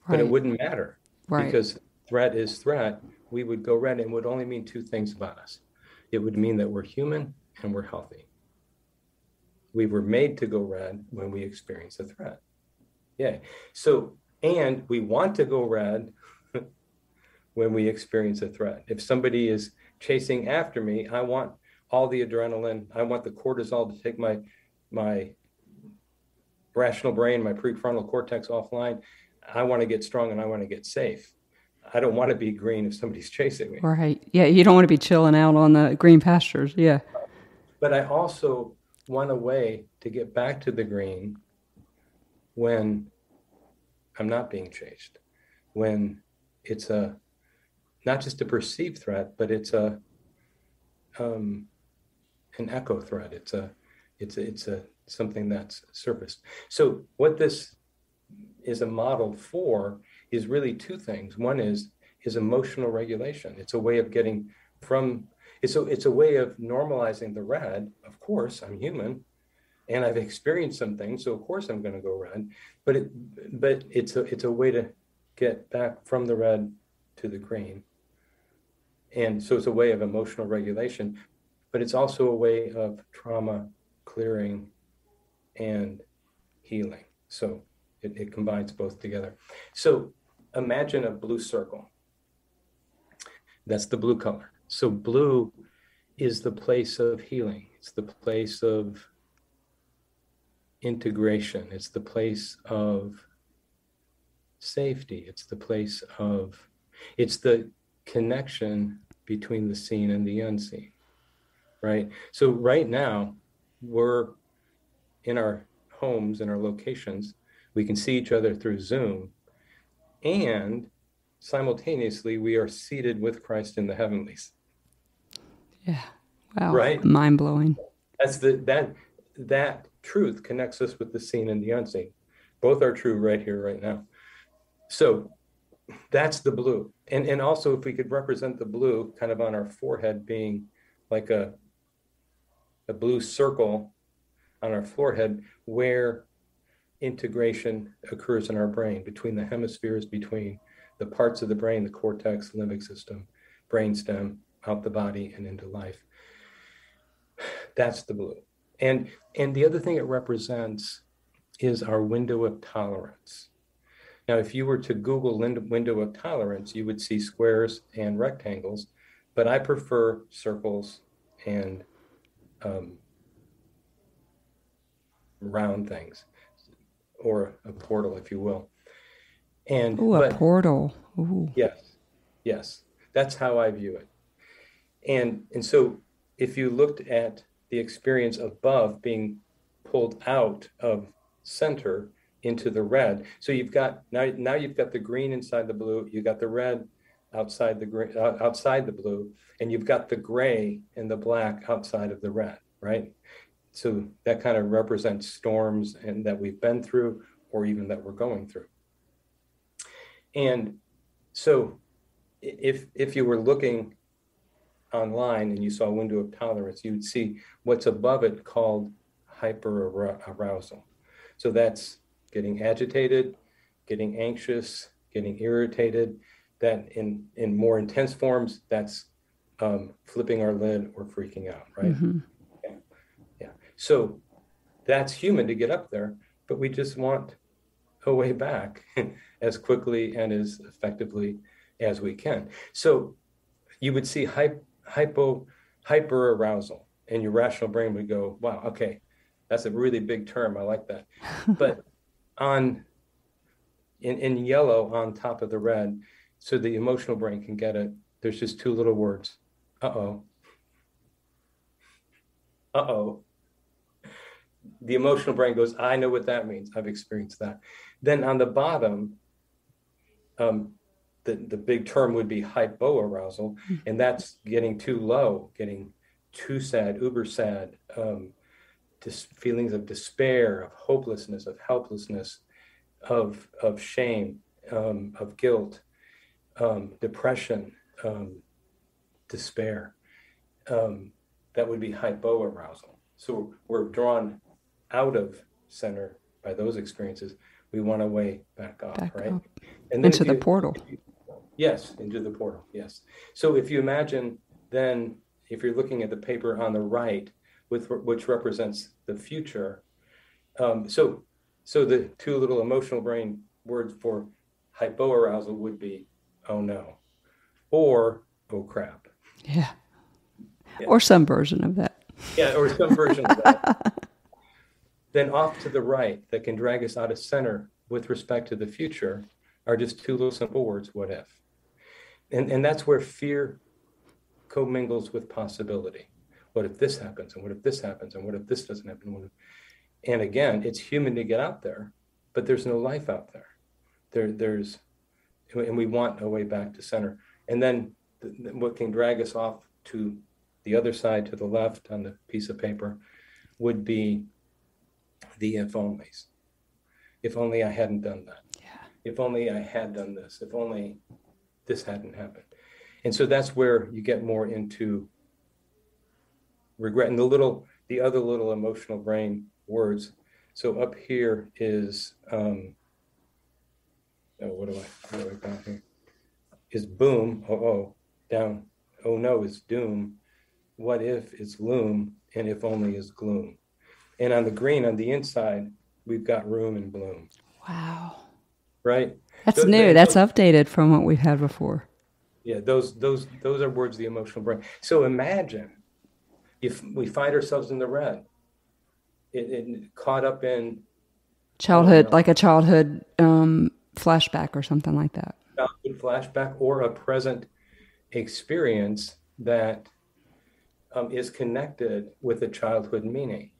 But it Right. wouldn't matter Right. because threat is threat. We would go red and it would only mean two things about us. It would mean that we're human and we're healthy. We were made to go red when we experience a threat. Yeah. So, and we want to go red when we experience a threat. If somebody is chasing after me, I want all the adrenaline. I want the cortisol to take my rational brain, my prefrontal cortex offline. I want to get strong and I want to get safe. I don't want to be green if somebody's chasing me. Right. Yeah. You don't want to be chilling out on the green pastures. Yeah. But I also want a way to get back to the green when I'm not being chased, when it's not just a perceived threat, but it's an echo threat. It's something that's surfaced. So what this is a model for is really two things. One is emotional regulation. It's a way of getting from. It's a way of normalizing the red. Of course, I'm human, and I've experienced some things, so of course I'm going to go red. But it's a way to get back from the red to the green. And so it's a way of emotional regulation, but it's also a way of trauma clearing and healing. So it combines both together. So imagine a blue circle. That's the blue color. So blue is the place of healing. It's the place of integration. It's the place of safety. It's the connection between the seen and the unseen, right? So right now, we're in our homes, in our locations. We can see each other through Zoom, and simultaneously, we are seated with Christ in the heavenlies. Yeah. Wow. Right? Mind blowing. That's that truth connects us with the seen and the unseen. Both are true right here, right now. So that's the blue. And also, if we could represent the blue kind of on our forehead being like a blue circle on our forehead where integration occurs in our brain, between the hemispheres, between the parts of the brain, the cortex, limbic system, brainstem, out the body and into life. That's the blue. And the other thing it represents is our window of tolerance. Now, if you were to Google window of tolerance, you would see squares and rectangles, but I prefer circles and round things, or a portal, if you will. Ooh, a portal. Ooh. Yes, that's how I view it. And so if you looked at the experience above being pulled out of center into the red, so you've got now you've got the green inside the blue, you got the red outside the blue, and you've got the gray and the black outside of the red, right? So that kind of represents storms and that we've been through, or even that we're going through. And so if you were looking online and you saw a window of tolerance, you would see what's above it called hyperarousal. So that's getting agitated, getting anxious, getting irritated. That in more intense forms, that's flipping our lid or freaking out, right? Mm-hmm. Yeah. So that's human to get up there, but we just want a way back as quickly and as effectively as we can. So you would see hyperarousal, and your rational brain would go, wow, okay, that's a really big term. I like that. But in yellow on top of the red, so the emotional brain can get it, there's just two little words. Uh-oh. Uh-oh. The emotional brain goes, I know what that means. I've experienced that. Then on the bottom, the big term would be hypoarousal, and that's getting too low, getting too sad, uber sad, feelings of despair, of hopelessness, of helplessness, of shame, of guilt, depression, despair. that would be hypoarousal. So we're drawn out of center by those experiences. We want to way back up, Back right? up. And then Into the portal. yes, into the portal, yes. So if you imagine then, if you're looking at the paper on the right, which represents the future, so the two little emotional brain words for hypoarousal would be, oh no, or oh crap. Yeah. Yeah. Or some version of that. Yeah, or some version of that. Then off to the right, that can drag us out of center with respect to the future, are just two little simple words, what if? And that's where fear commingles with possibility. What if this happens? And what if this happens? And what if this doesn't happen? And again, it's human to get out there, but there's no life out there. And we want a way back to center. And then what can drag us off to the other side, to the left on the piece of paper, would be the if onlys. If only I hadn't done that. Yeah. If only I had done this. If only this hadn't happened. And so that's where you get more into regret and the other little emotional brain words. So up here is what do I got here? Is boom, down, oh no is doom, what if is loom, and if only is gloom. And on the green on the inside, we've got room and bloom. Wow. Right? That's new. That's updated from what we've had before. Yeah, those are words of the emotional brain. So imagine if we find ourselves in the red, it caught up in childhood, like a childhood flashback or something like that. Childhood flashback or a present experience that is connected with a childhood meaning.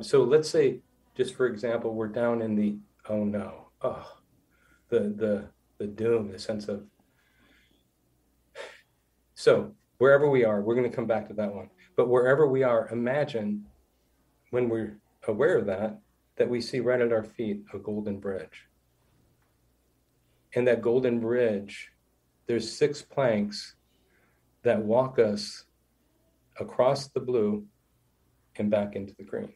So let's say, just for example, we're down in the oh no, the doom, the sense of. So wherever we are, we're going to come back to that one. But wherever we are, imagine when we're aware of that we see right at our feet a golden bridge. And that golden bridge, there's 6 planks that walk us across the blue and back into the green.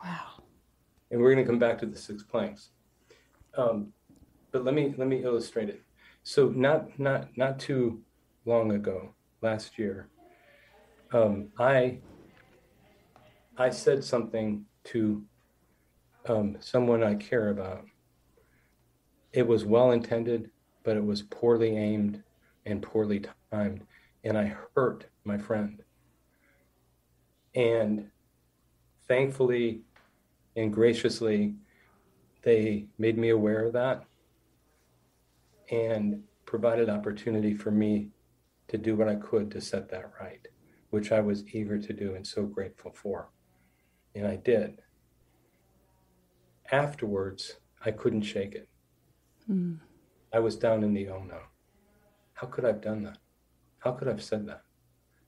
Wow. And we're going to come back to the 6 planks. But let me illustrate it. So not too long ago, last year, I said something to someone I care about. It was well intended, but it was poorly aimed and poorly timed, and I hurt my friend. And thankfully and graciously, they made me aware of that and provided opportunity for me to do what I could to set that right, which I was eager to do and so grateful for. And I did. Afterwards, I couldn't shake it. I was down in the oh no. How could I have done that? How could I have said that?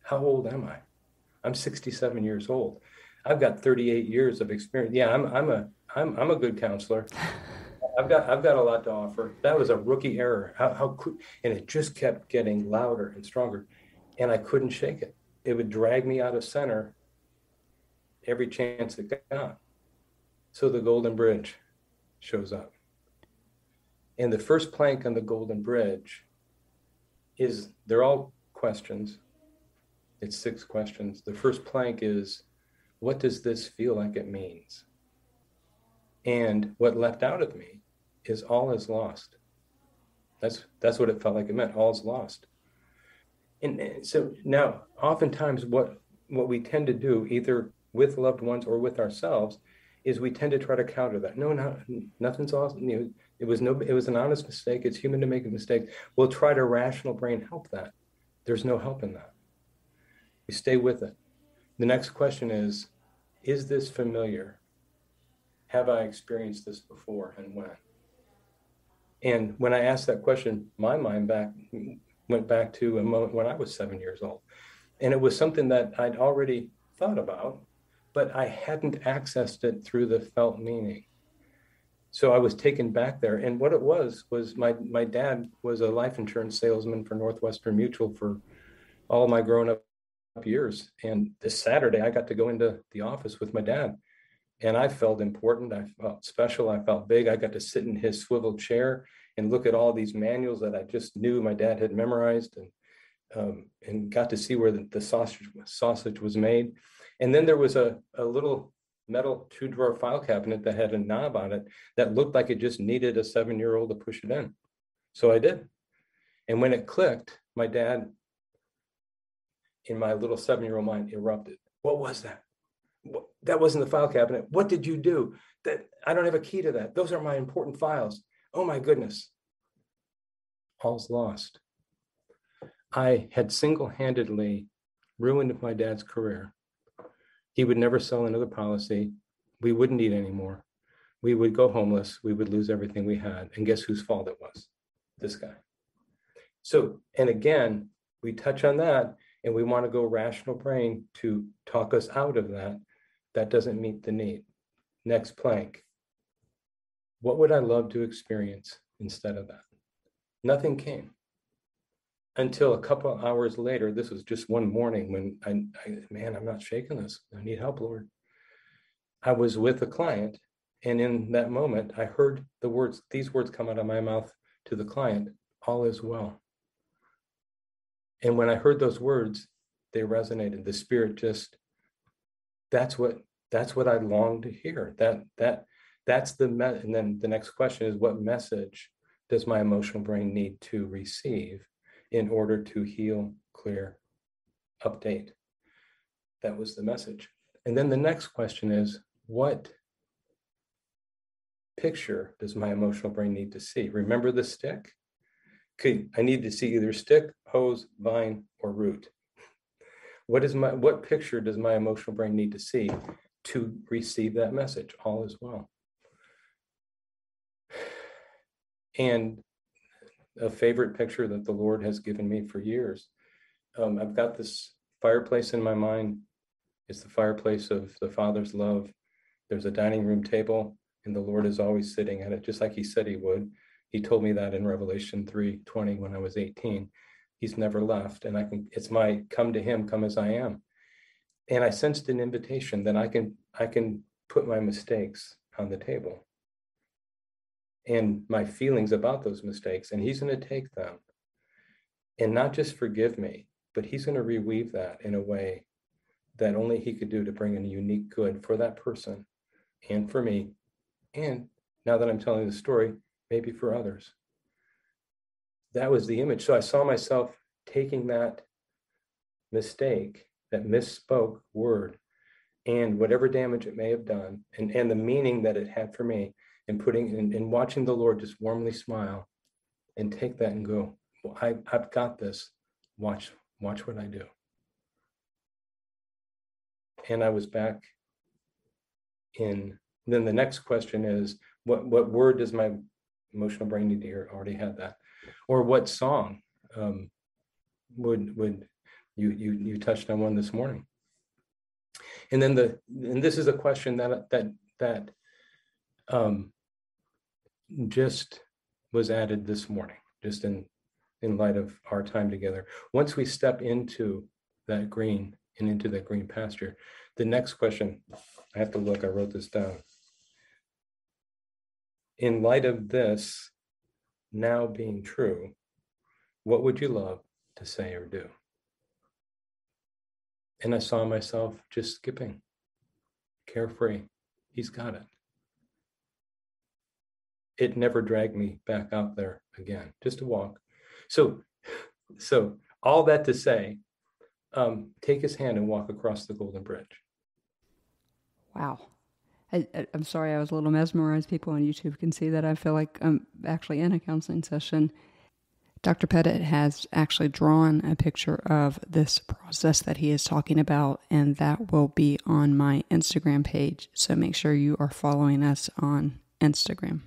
How old am I? I'm 67 years old. I've got 38 years of experience. Yeah, I'm a good counselor. I've got a lot to offer. That was a rookie error. How could, and it just kept getting louder and stronger, and I couldn't shake it. It would drag me out of center every chance it got. So the Golden Bridge shows up. And the first plank on the Golden Bridge is, they're all questions. It's 6 questions. The first plank is, what does this feel like it means? And what left out of me is all is lost. That's what it felt like it meant. All is lost. And so now, oftentimes, what we tend to do, either with loved ones or with ourselves, is we tend to try to counter that. No, nothing's awesome. It was an honest mistake. It's human to make a mistake. We'll try to rational brain help that. There's no help in that. We stay with it. The next question is this familiar? Have I experienced this before, and when? And when I asked that question, my mind went back to a moment when I was 7 years old. And it was something that I'd already thought about, but I hadn't accessed it through the felt meaning. So I was taken back there. And what it was my dad was a life insurance salesman for Northwestern Mutual for all my grown up years. And this Saturday, I got to go into the office with my dad, and I felt important. I felt special. I felt big. I got to sit in his swivel chair and look at all these manuals that I just knew my dad had memorized, and got to see where the sausage was made. And then there was a little metal 2-drawer file cabinet that had a knob on it that looked like it just needed a 7-year-old to push it in. So I did. And when it clicked, my dad, in my little 7-year-old mind, erupted. What was that? That wasn't the file cabinet. What did you do? That I don't have a key to that. Those are my important files. Oh my goodness. All's lost. I had single-handedly ruined my dad's career. He would never sell another policy. We wouldn't eat anymore. We would go homeless. We would lose everything we had. And guess whose fault it was? This guy. So, and again, we touch on that, and we want to go rational brain to talk us out of that. That doesn't meet the need. Next plank. What would I love to experience instead of that? Nothing came until a couple of hours later. This was just one morning when man, I'm not shaking this. I need help, Lord. I was with a client, and in that moment, I heard these words come out of my mouth to the client: all is well. And when I heard those words, they resonated. The Spirit just, that's what I long to hear. And then the next question is, what message does my emotional brain need to receive in order to heal, clear, update? That was the message. And then the next question is, what picture does my emotional brain need to see? Remember the stick? Okay, I need to see either stick, hose, vine, or root. What picture does my emotional brain need to see to receive that message? All is well. And a favorite picture that the Lord has given me for years. I've got this fireplace in my mind. It's the fireplace of the Father's love. There's a dining room table, and the Lord is always sitting at it, just like he said he would. He told me that in Revelation 3:20 when I was 18. He's never left, and it's my come to him, come as I am. And I sensed an invitation that I can put my mistakes on the table and my feelings about those mistakes, and he's going to take them and not just forgive me, but he's going to reweave that in a way that only he could do to bring in a unique good for that person and for me. And now that I'm telling the story, maybe for others. That was the image. So I saw myself taking that mistake, that misspoke word, and whatever damage it may have done, and the meaning that it had for me, and watching the Lord just warmly smile and take that and go, well, I've got this. Watch what I do. And I was back in. Then the next question is, what word does my emotional brain need to hear? Already had that. Or what song would you touched on one this morning? And then this is a question that just was added this morning, just in light of our time together. Once we step into that green and into that green pasture, the next question, I have to look, I wrote this down. In light of this now being true, what would you love to say or do? And I saw myself just skipping, carefree. He's got it. It never dragged me back out there again, just a walk. So all that to say, take his hand and walk across the Golden Bridge. Wow. I'm sorry, I was a little mesmerized. People on YouTube can see that I feel like I'm actually in a counseling session. Dr. Petit has actually drawn a picture of this process that he is talking about, and that will be on my Instagram page. So make sure you are following us on Instagram.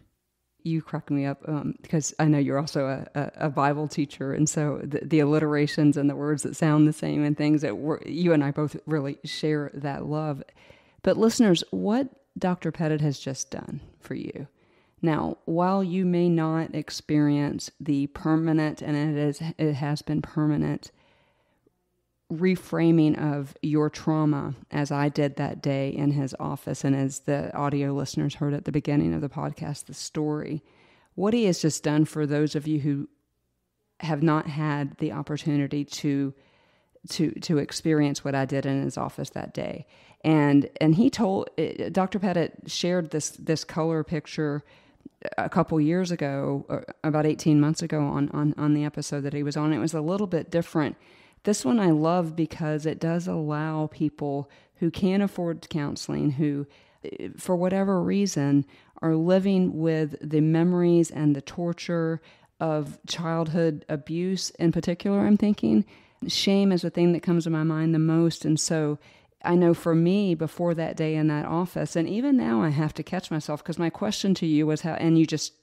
You crack me up because I know you're also a Bible teacher, and so the alliterations and the words that sound the same and things that you and I both really share that love. But listeners, what Dr. Petit has just done for you. Now, while you may not experience the permanent, and it has been permanent, reframing of your trauma, as I did that day in his office, and as the audio listeners heard at the beginning of the podcast, the story, what he has just done for those of you who have not had the opportunity to experience what I did in his office that day. And he told, Dr. Pettit shared this color picture a couple years ago, about 18 months ago on the episode that he was on. It was a little bit different. This one I love because it does allow people who can't afford counseling, who for whatever reason are living with the memories and the torture of childhood abuse in particular, I'm thinking. Shame is the thing that comes to my mind the most. And so I know for me, before that day in that office, and even now I have to catch myself, because my question to you was how, and you just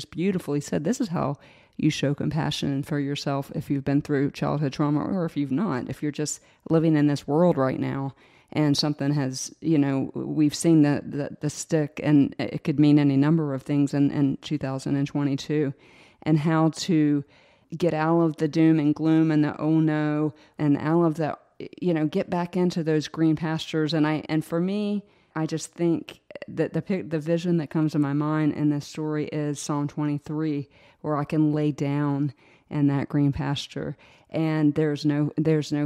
beautifully said, this is how you show compassion for yourself if you've been through childhood trauma, or if you've not, if you're just living in this world right now and something has, we've seen the stick, and it could mean any number of things in 2022, and how to get out of the doom and gloom and the oh no, and out of the, get back into those green pastures. And for me, I just think that the vision that comes to my mind in this story is Psalm 23, where I can lay down in that green pasture, and there's no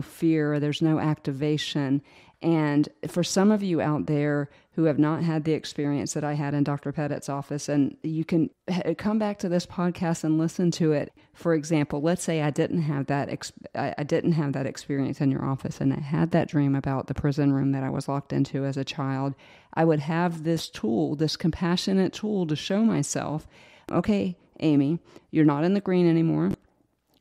fear, there's no activation. And for some of you out there who have not had the experience that I had in Dr. Pettit's office, and you can come back to this podcast and listen to it. For example, let's say I didn't have that experience in your office, and I had that dream about the prison room that I was locked into as a child. I would have this tool, this compassionate tool, to show myself, okay, Amy, you're not in the green anymore.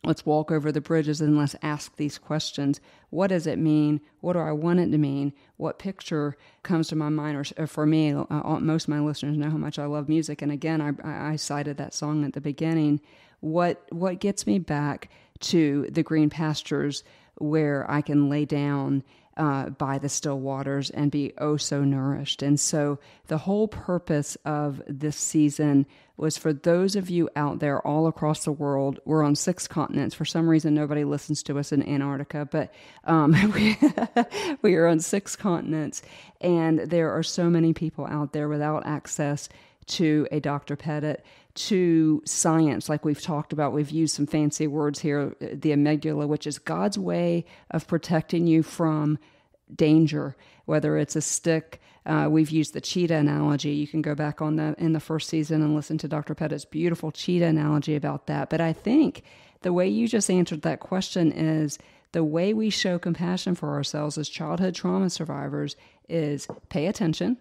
Let's walk over the bridges and let's ask these questions. What does it mean? What do I want it to mean? What picture comes to my mind? Or for me, most of my listeners know how much I love music. And again, I cited that song at the beginning. What gets me back to the green pastures where I can lay down by the still waters and be oh so nourished. And so the whole purpose of this season was for those of you out there all across the world. We're on 6 continents. For some reason, nobody listens to us in Antarctica, but we are on 6 continents, and there are so many people out there without access to a Dr. Pettit, to science, like we've talked about. We've used some fancy words here, the amygdala, which is God's way of protecting you from danger, whether it's a stick. We've used the cheetah analogy. You can go back in the first season and listen to Dr. Pettit's beautiful cheetah analogy about that. But I think the way you just answered that question is the way we show compassion for ourselves as childhood trauma survivors is pay attention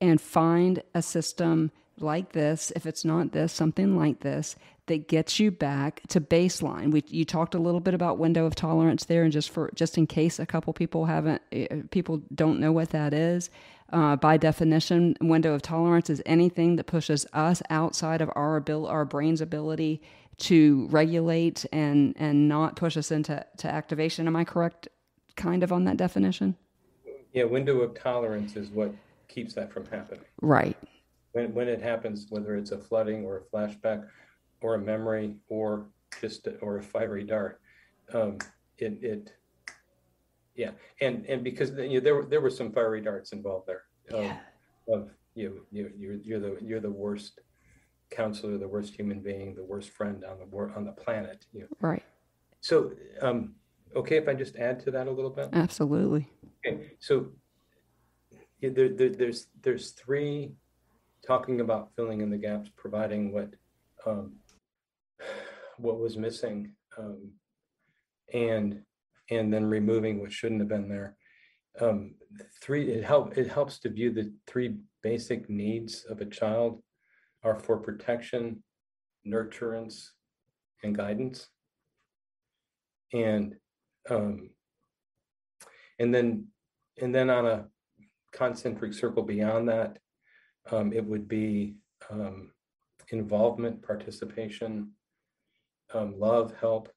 and find a system like this, if it's not this, something like this, that gets you back to baseline. You talked a little bit about window of tolerance there, and just in case a couple people don't know what that is. By definition, window of tolerance is anything that pushes us outside of our brain's ability to regulate and not push us into activation. Am I correct, kind of, on that definition? Yeah, window of tolerance is what keeps that from happening. Right. When it happens, whether it's a flooding or a flashback or a memory or a fiery dart, and because there were some fiery darts involved there. You're the worst counselor, the worst human being, the worst friend on the planet. Right. So, okay, if I just add to that a little bit. Absolutely. Okay, so there's 3. Talking about filling in the gaps, providing what was missing, and then removing what shouldn't have been there. 3. It helps to view the 3 basic needs of a child are for protection, nurturance, and guidance, and then on a concentric circle beyond that. It would be involvement, participation, love, help,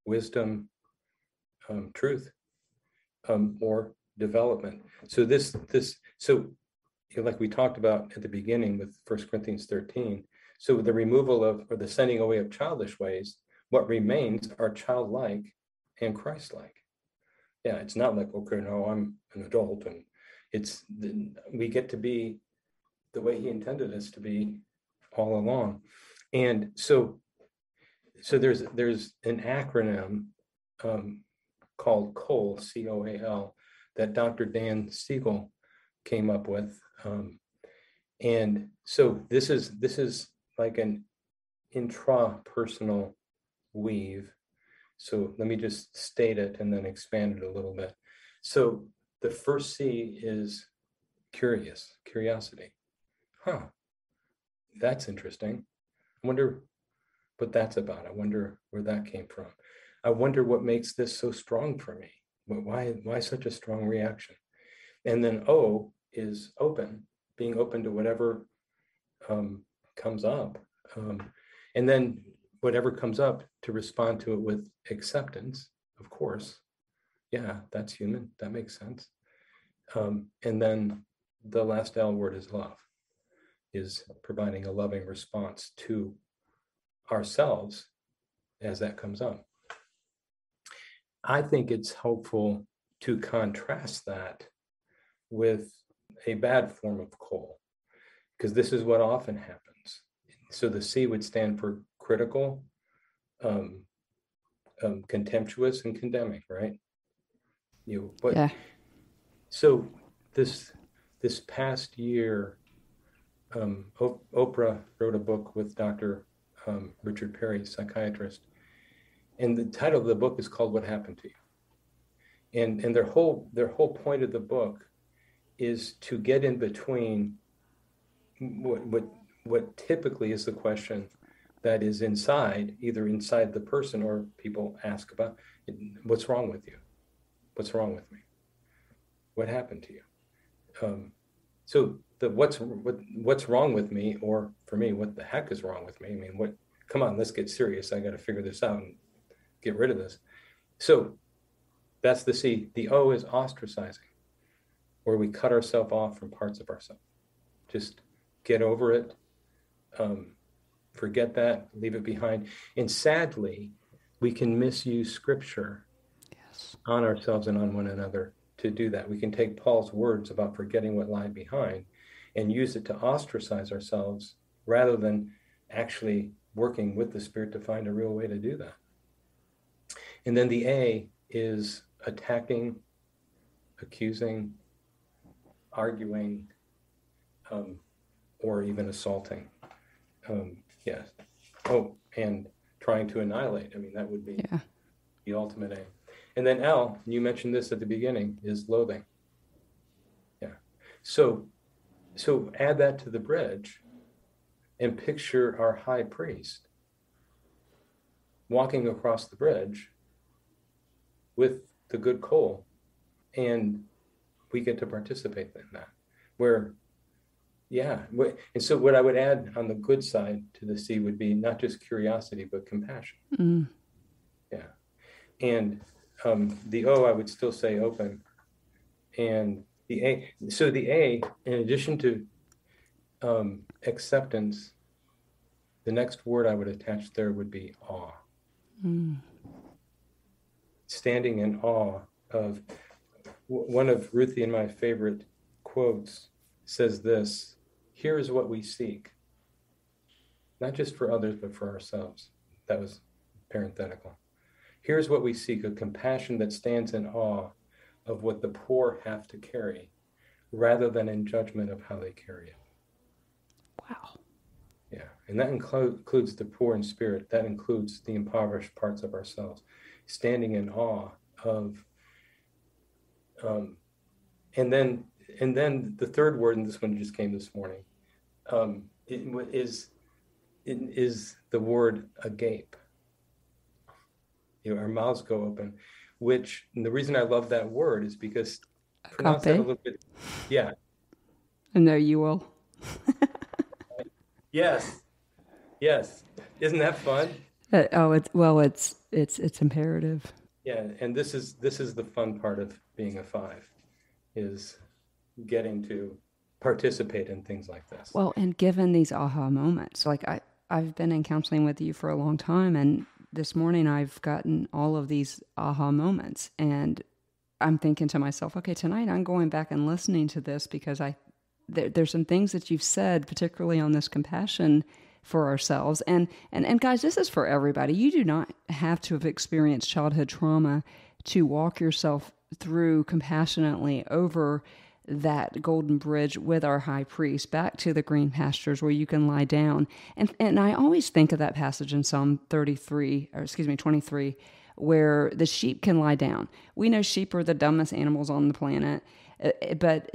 wisdom, truth, or development. So like we talked about at the beginning with 1 Corinthians 13. So the removal of, or the sending away of childish ways, what remains are childlike and Christ-like. Yeah, it's not like, okay, no, I'm an adult, and we get to be the way he intended us to be all along. And so there's an acronym called COAL, COAL, that Dr. Dan Siegel came up with. And so this is like an intrapersonal weave. So let me just state it and then expand it a little bit. So the first C is curiosity. Huh, that's interesting. I wonder what that's about. I wonder where that came from. I wonder what makes this so strong for me. Why such a strong reaction? And then O is open, being open to whatever comes up. And then whatever comes up, to respond to it with acceptance, of course. Yeah, that's human. That makes sense. And then the last L word is love, is providing a loving response to ourselves as that comes up. I think it's helpful to contrast that with a bad form of COAL, because this is what often happens. So the C would stand for critical, contemptuous, and condemning, right? Yeah. So this past year, Oprah wrote a book with Dr. Richard Perry, psychiatrist, and the title of the book is called "What Happened to You." And their whole point of the book is to get in between what typically is the question that is either inside the person, or people ask about, what's wrong with you? What's wrong with me? What happened to you? So what's wrong with me, or for me, what the heck is wrong with me? I mean, come on, let's get serious. I got to figure this out and get rid of this. So that's the C. The O is ostracizing, where we cut ourselves off from parts of ourselves. Just get over it. Forget that, leave it behind. And sadly, we can misuse scripture on ourselves and on one another to do that. We can take Paul's words about forgetting what lied behind and use it to ostracize ourselves, rather than actually working with the Spirit to find a real way to do that. And then the A is attacking, accusing, arguing, or even assaulting. Yes. Oh, and trying to annihilate. I mean, that would be the ultimate aim. And then L, you mentioned this at the beginning, is loathing. Yeah. So add that to the bridge and picture our high priest walking across the bridge with the good coal, and we get to participate in that. And so what I would add on the good side to the C would be not just curiosity, but compassion. Mm. Yeah. And the O, I would still say open. And the A, in addition to acceptance, the next word I would attach there would be awe. Mm. Standing in awe of one of Ruthie and my favorite quotes says this: "Here is what we seek, not just for others, but for ourselves." That was parenthetical. Here's what we seek: a compassion that stands in awe of what the poor have to carry, rather than in judgment of how they carry it. Wow. Yeah, and that includes the poor in spirit. That includes the impoverished parts of ourselves. Standing in awe of, and then the third word, and this one just came this morning, is the word agape. Our mouths go open, which, and the reason I love that word is because pronounce that a little bit. Yeah. I know you will. Yes. Isn't that fun? It's imperative. Yeah, and this is the fun part of being a 5, is getting to participate in things like this. Well, and given these aha moments, like I've been in counseling with you for a long time, and this morning I've gotten all of these aha moments, and I'm thinking to myself, okay, tonight I'm going back and listening to this because there's some things that you've said, particularly on this compassion for ourselves. And guys, this is for everybody. You do not have to have experienced childhood trauma to walk yourself through compassionately over that golden bridge with our high priest back to the green pastures where you can lie down. And I always think of that passage in Psalm 23, where the sheep can lie down. We know sheep are the dumbest animals on the planet, but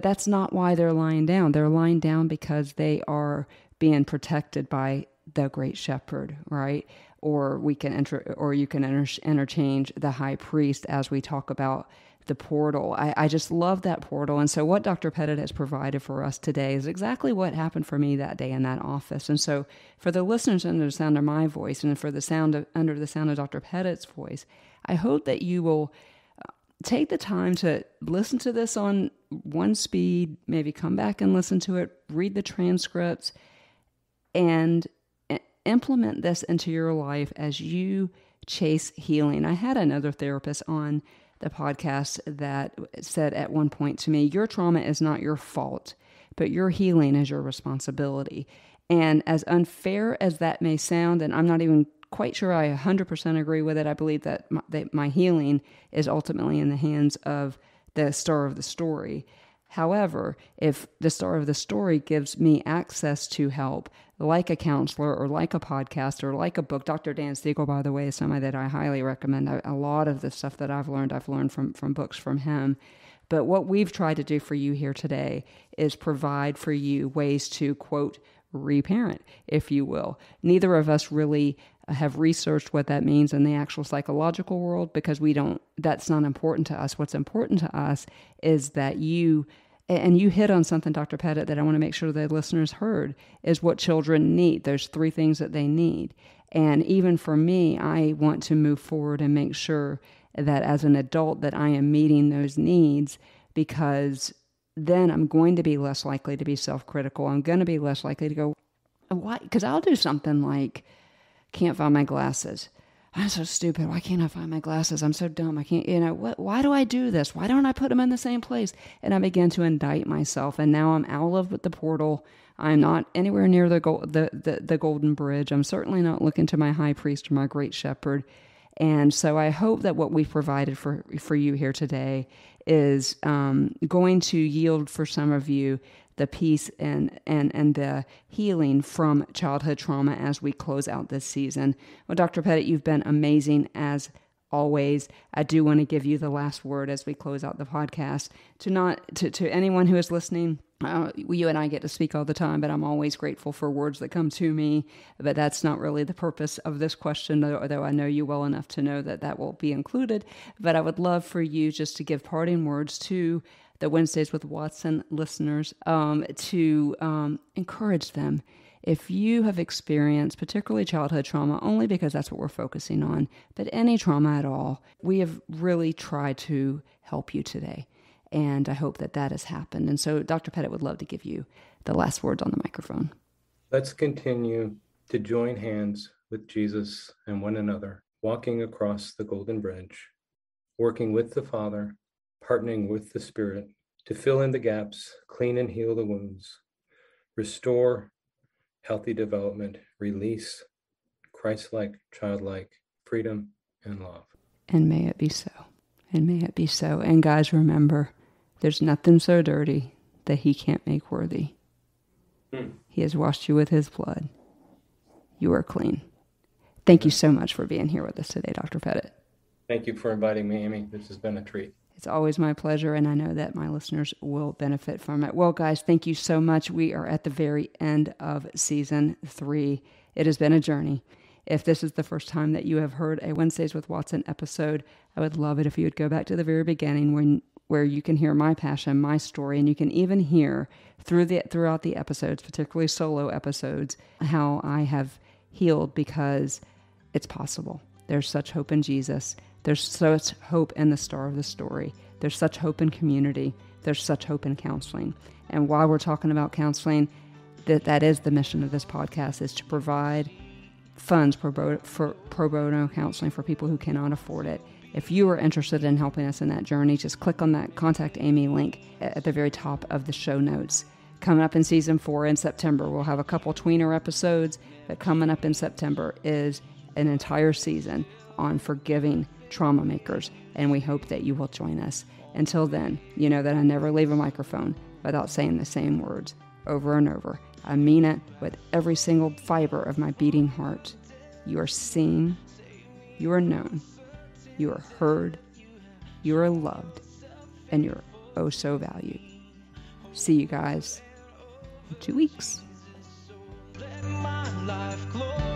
that's not why they're lying down. They're lying down because they are being protected by the great shepherd, right? Or you can interchange the high priest as we talk about the portal. I just love that portal. And so what Dr. Petit has provided for us today is exactly what happened for me that day in that office. And so for the listeners under the sound of my voice and for under the sound of Dr. Petit's voice, I hope that you will take the time to listen to this on one speed, maybe come back and listen to it, read the transcripts, and implement this into your life as you chase healing. I had another therapist on the podcast that said at one point to me, your trauma is not your fault, but your healing is your responsibility. And as unfair as that may sound, and I'm not even quite sure I 100% agree with it, I believe that my healing is ultimately in the hands of the star of the story. However, if the star of the story gives me access to help, like a counselor or like a podcast or like a book, Dr. Dan Siegel, by the way, is somebody that I highly recommend. A lot of the stuff that I've learned from books from him. But what we've tried to do for you here today is provide for you ways to, quote, reparent, if you will. Neither of us really have researched what that means in the actual psychological world because that's not important to us. What's important to us is that you hit on something, Dr. Petit, that I want to make sure the listeners heard, is what children need. There's 3 things that they need. And even for me, I want to move forward and make sure that as an adult that I am meeting those needs, because then I'm going to be less likely to be self-critical. I'm going to be less likely to go, why? Because I'll do something like, can't find my glasses. I'm so stupid. Why can't I find my glasses? I'm so dumb. I can't, why do I do this? Why don't I put them in the same place? And I begin to indict myself. And now I'm out of the portal. I'm not anywhere near the golden bridge. I'm certainly not looking to my high priest or my great shepherd. And so I hope that what we've provided for you here today is going to yield for some of you the peace and the healing from childhood trauma as we close out this season. Well, Dr. Petit, you've been amazing as always. I do want to give you the last word as we close out the podcast. To anyone who is listening, you and I get to speak all the time, but I'm always grateful for words that come to me. But that's not really the purpose of this question, though I know you well enough to know that will be included. But I would love for you just to give parting words to the Wednesdays with Watson listeners, to encourage them. If you have experienced particularly childhood trauma, only because that's what we're focusing on, but any trauma at all, we have really tried to help you today. And I hope that has happened. And so Dr. Petit would love to give you the last words on the microphone. Let's continue to join hands with Jesus and one another, walking across the golden bridge, working with the Father, partnering with the Spirit to fill in the gaps, clean and heal the wounds, restore healthy development, release Christ-like, childlike freedom and love. And may it be so. And may it be so. And guys, remember, there's nothing so dirty that he can't make worthy. He has washed you with his blood. You are clean. Thank you so much for being here with us today, Dr. Petit. Thank you for inviting me, Amy. This has been a treat. It's always my pleasure, and I know that my listeners will benefit from it. Well, guys, thank you so much. We are at the very end of season 3. It has been a journey. If this is the first time that you have heard a Wednesdays with Watson episode, I would love it if you would go back to the very beginning where you can hear my passion, my story, and you can even hear throughout the episodes, particularly solo episodes, how I have healed because it's possible. There's such hope in Jesus. There's such hope in the star of the story. There's such hope in community. There's such hope in counseling. And while we're talking about counseling, that is the mission of this podcast, is to provide funds for pro bono counseling for people who cannot afford it. If you are interested in helping us in that journey, just click on that Contact Amy link at the very top of the show notes. Coming up in season 4 in September, we'll have a couple tweener episodes, but coming up in September is an entire season on forgiving trauma makers, and we hope that you will join us. Until then, you know that I never leave a microphone without saying the same words over and over. I mean it with every single fiber of my beating heart. You are seen, you are known, you are heard, you are loved, and you're oh so valued. See you guys in 2 weeks. Let my life glow.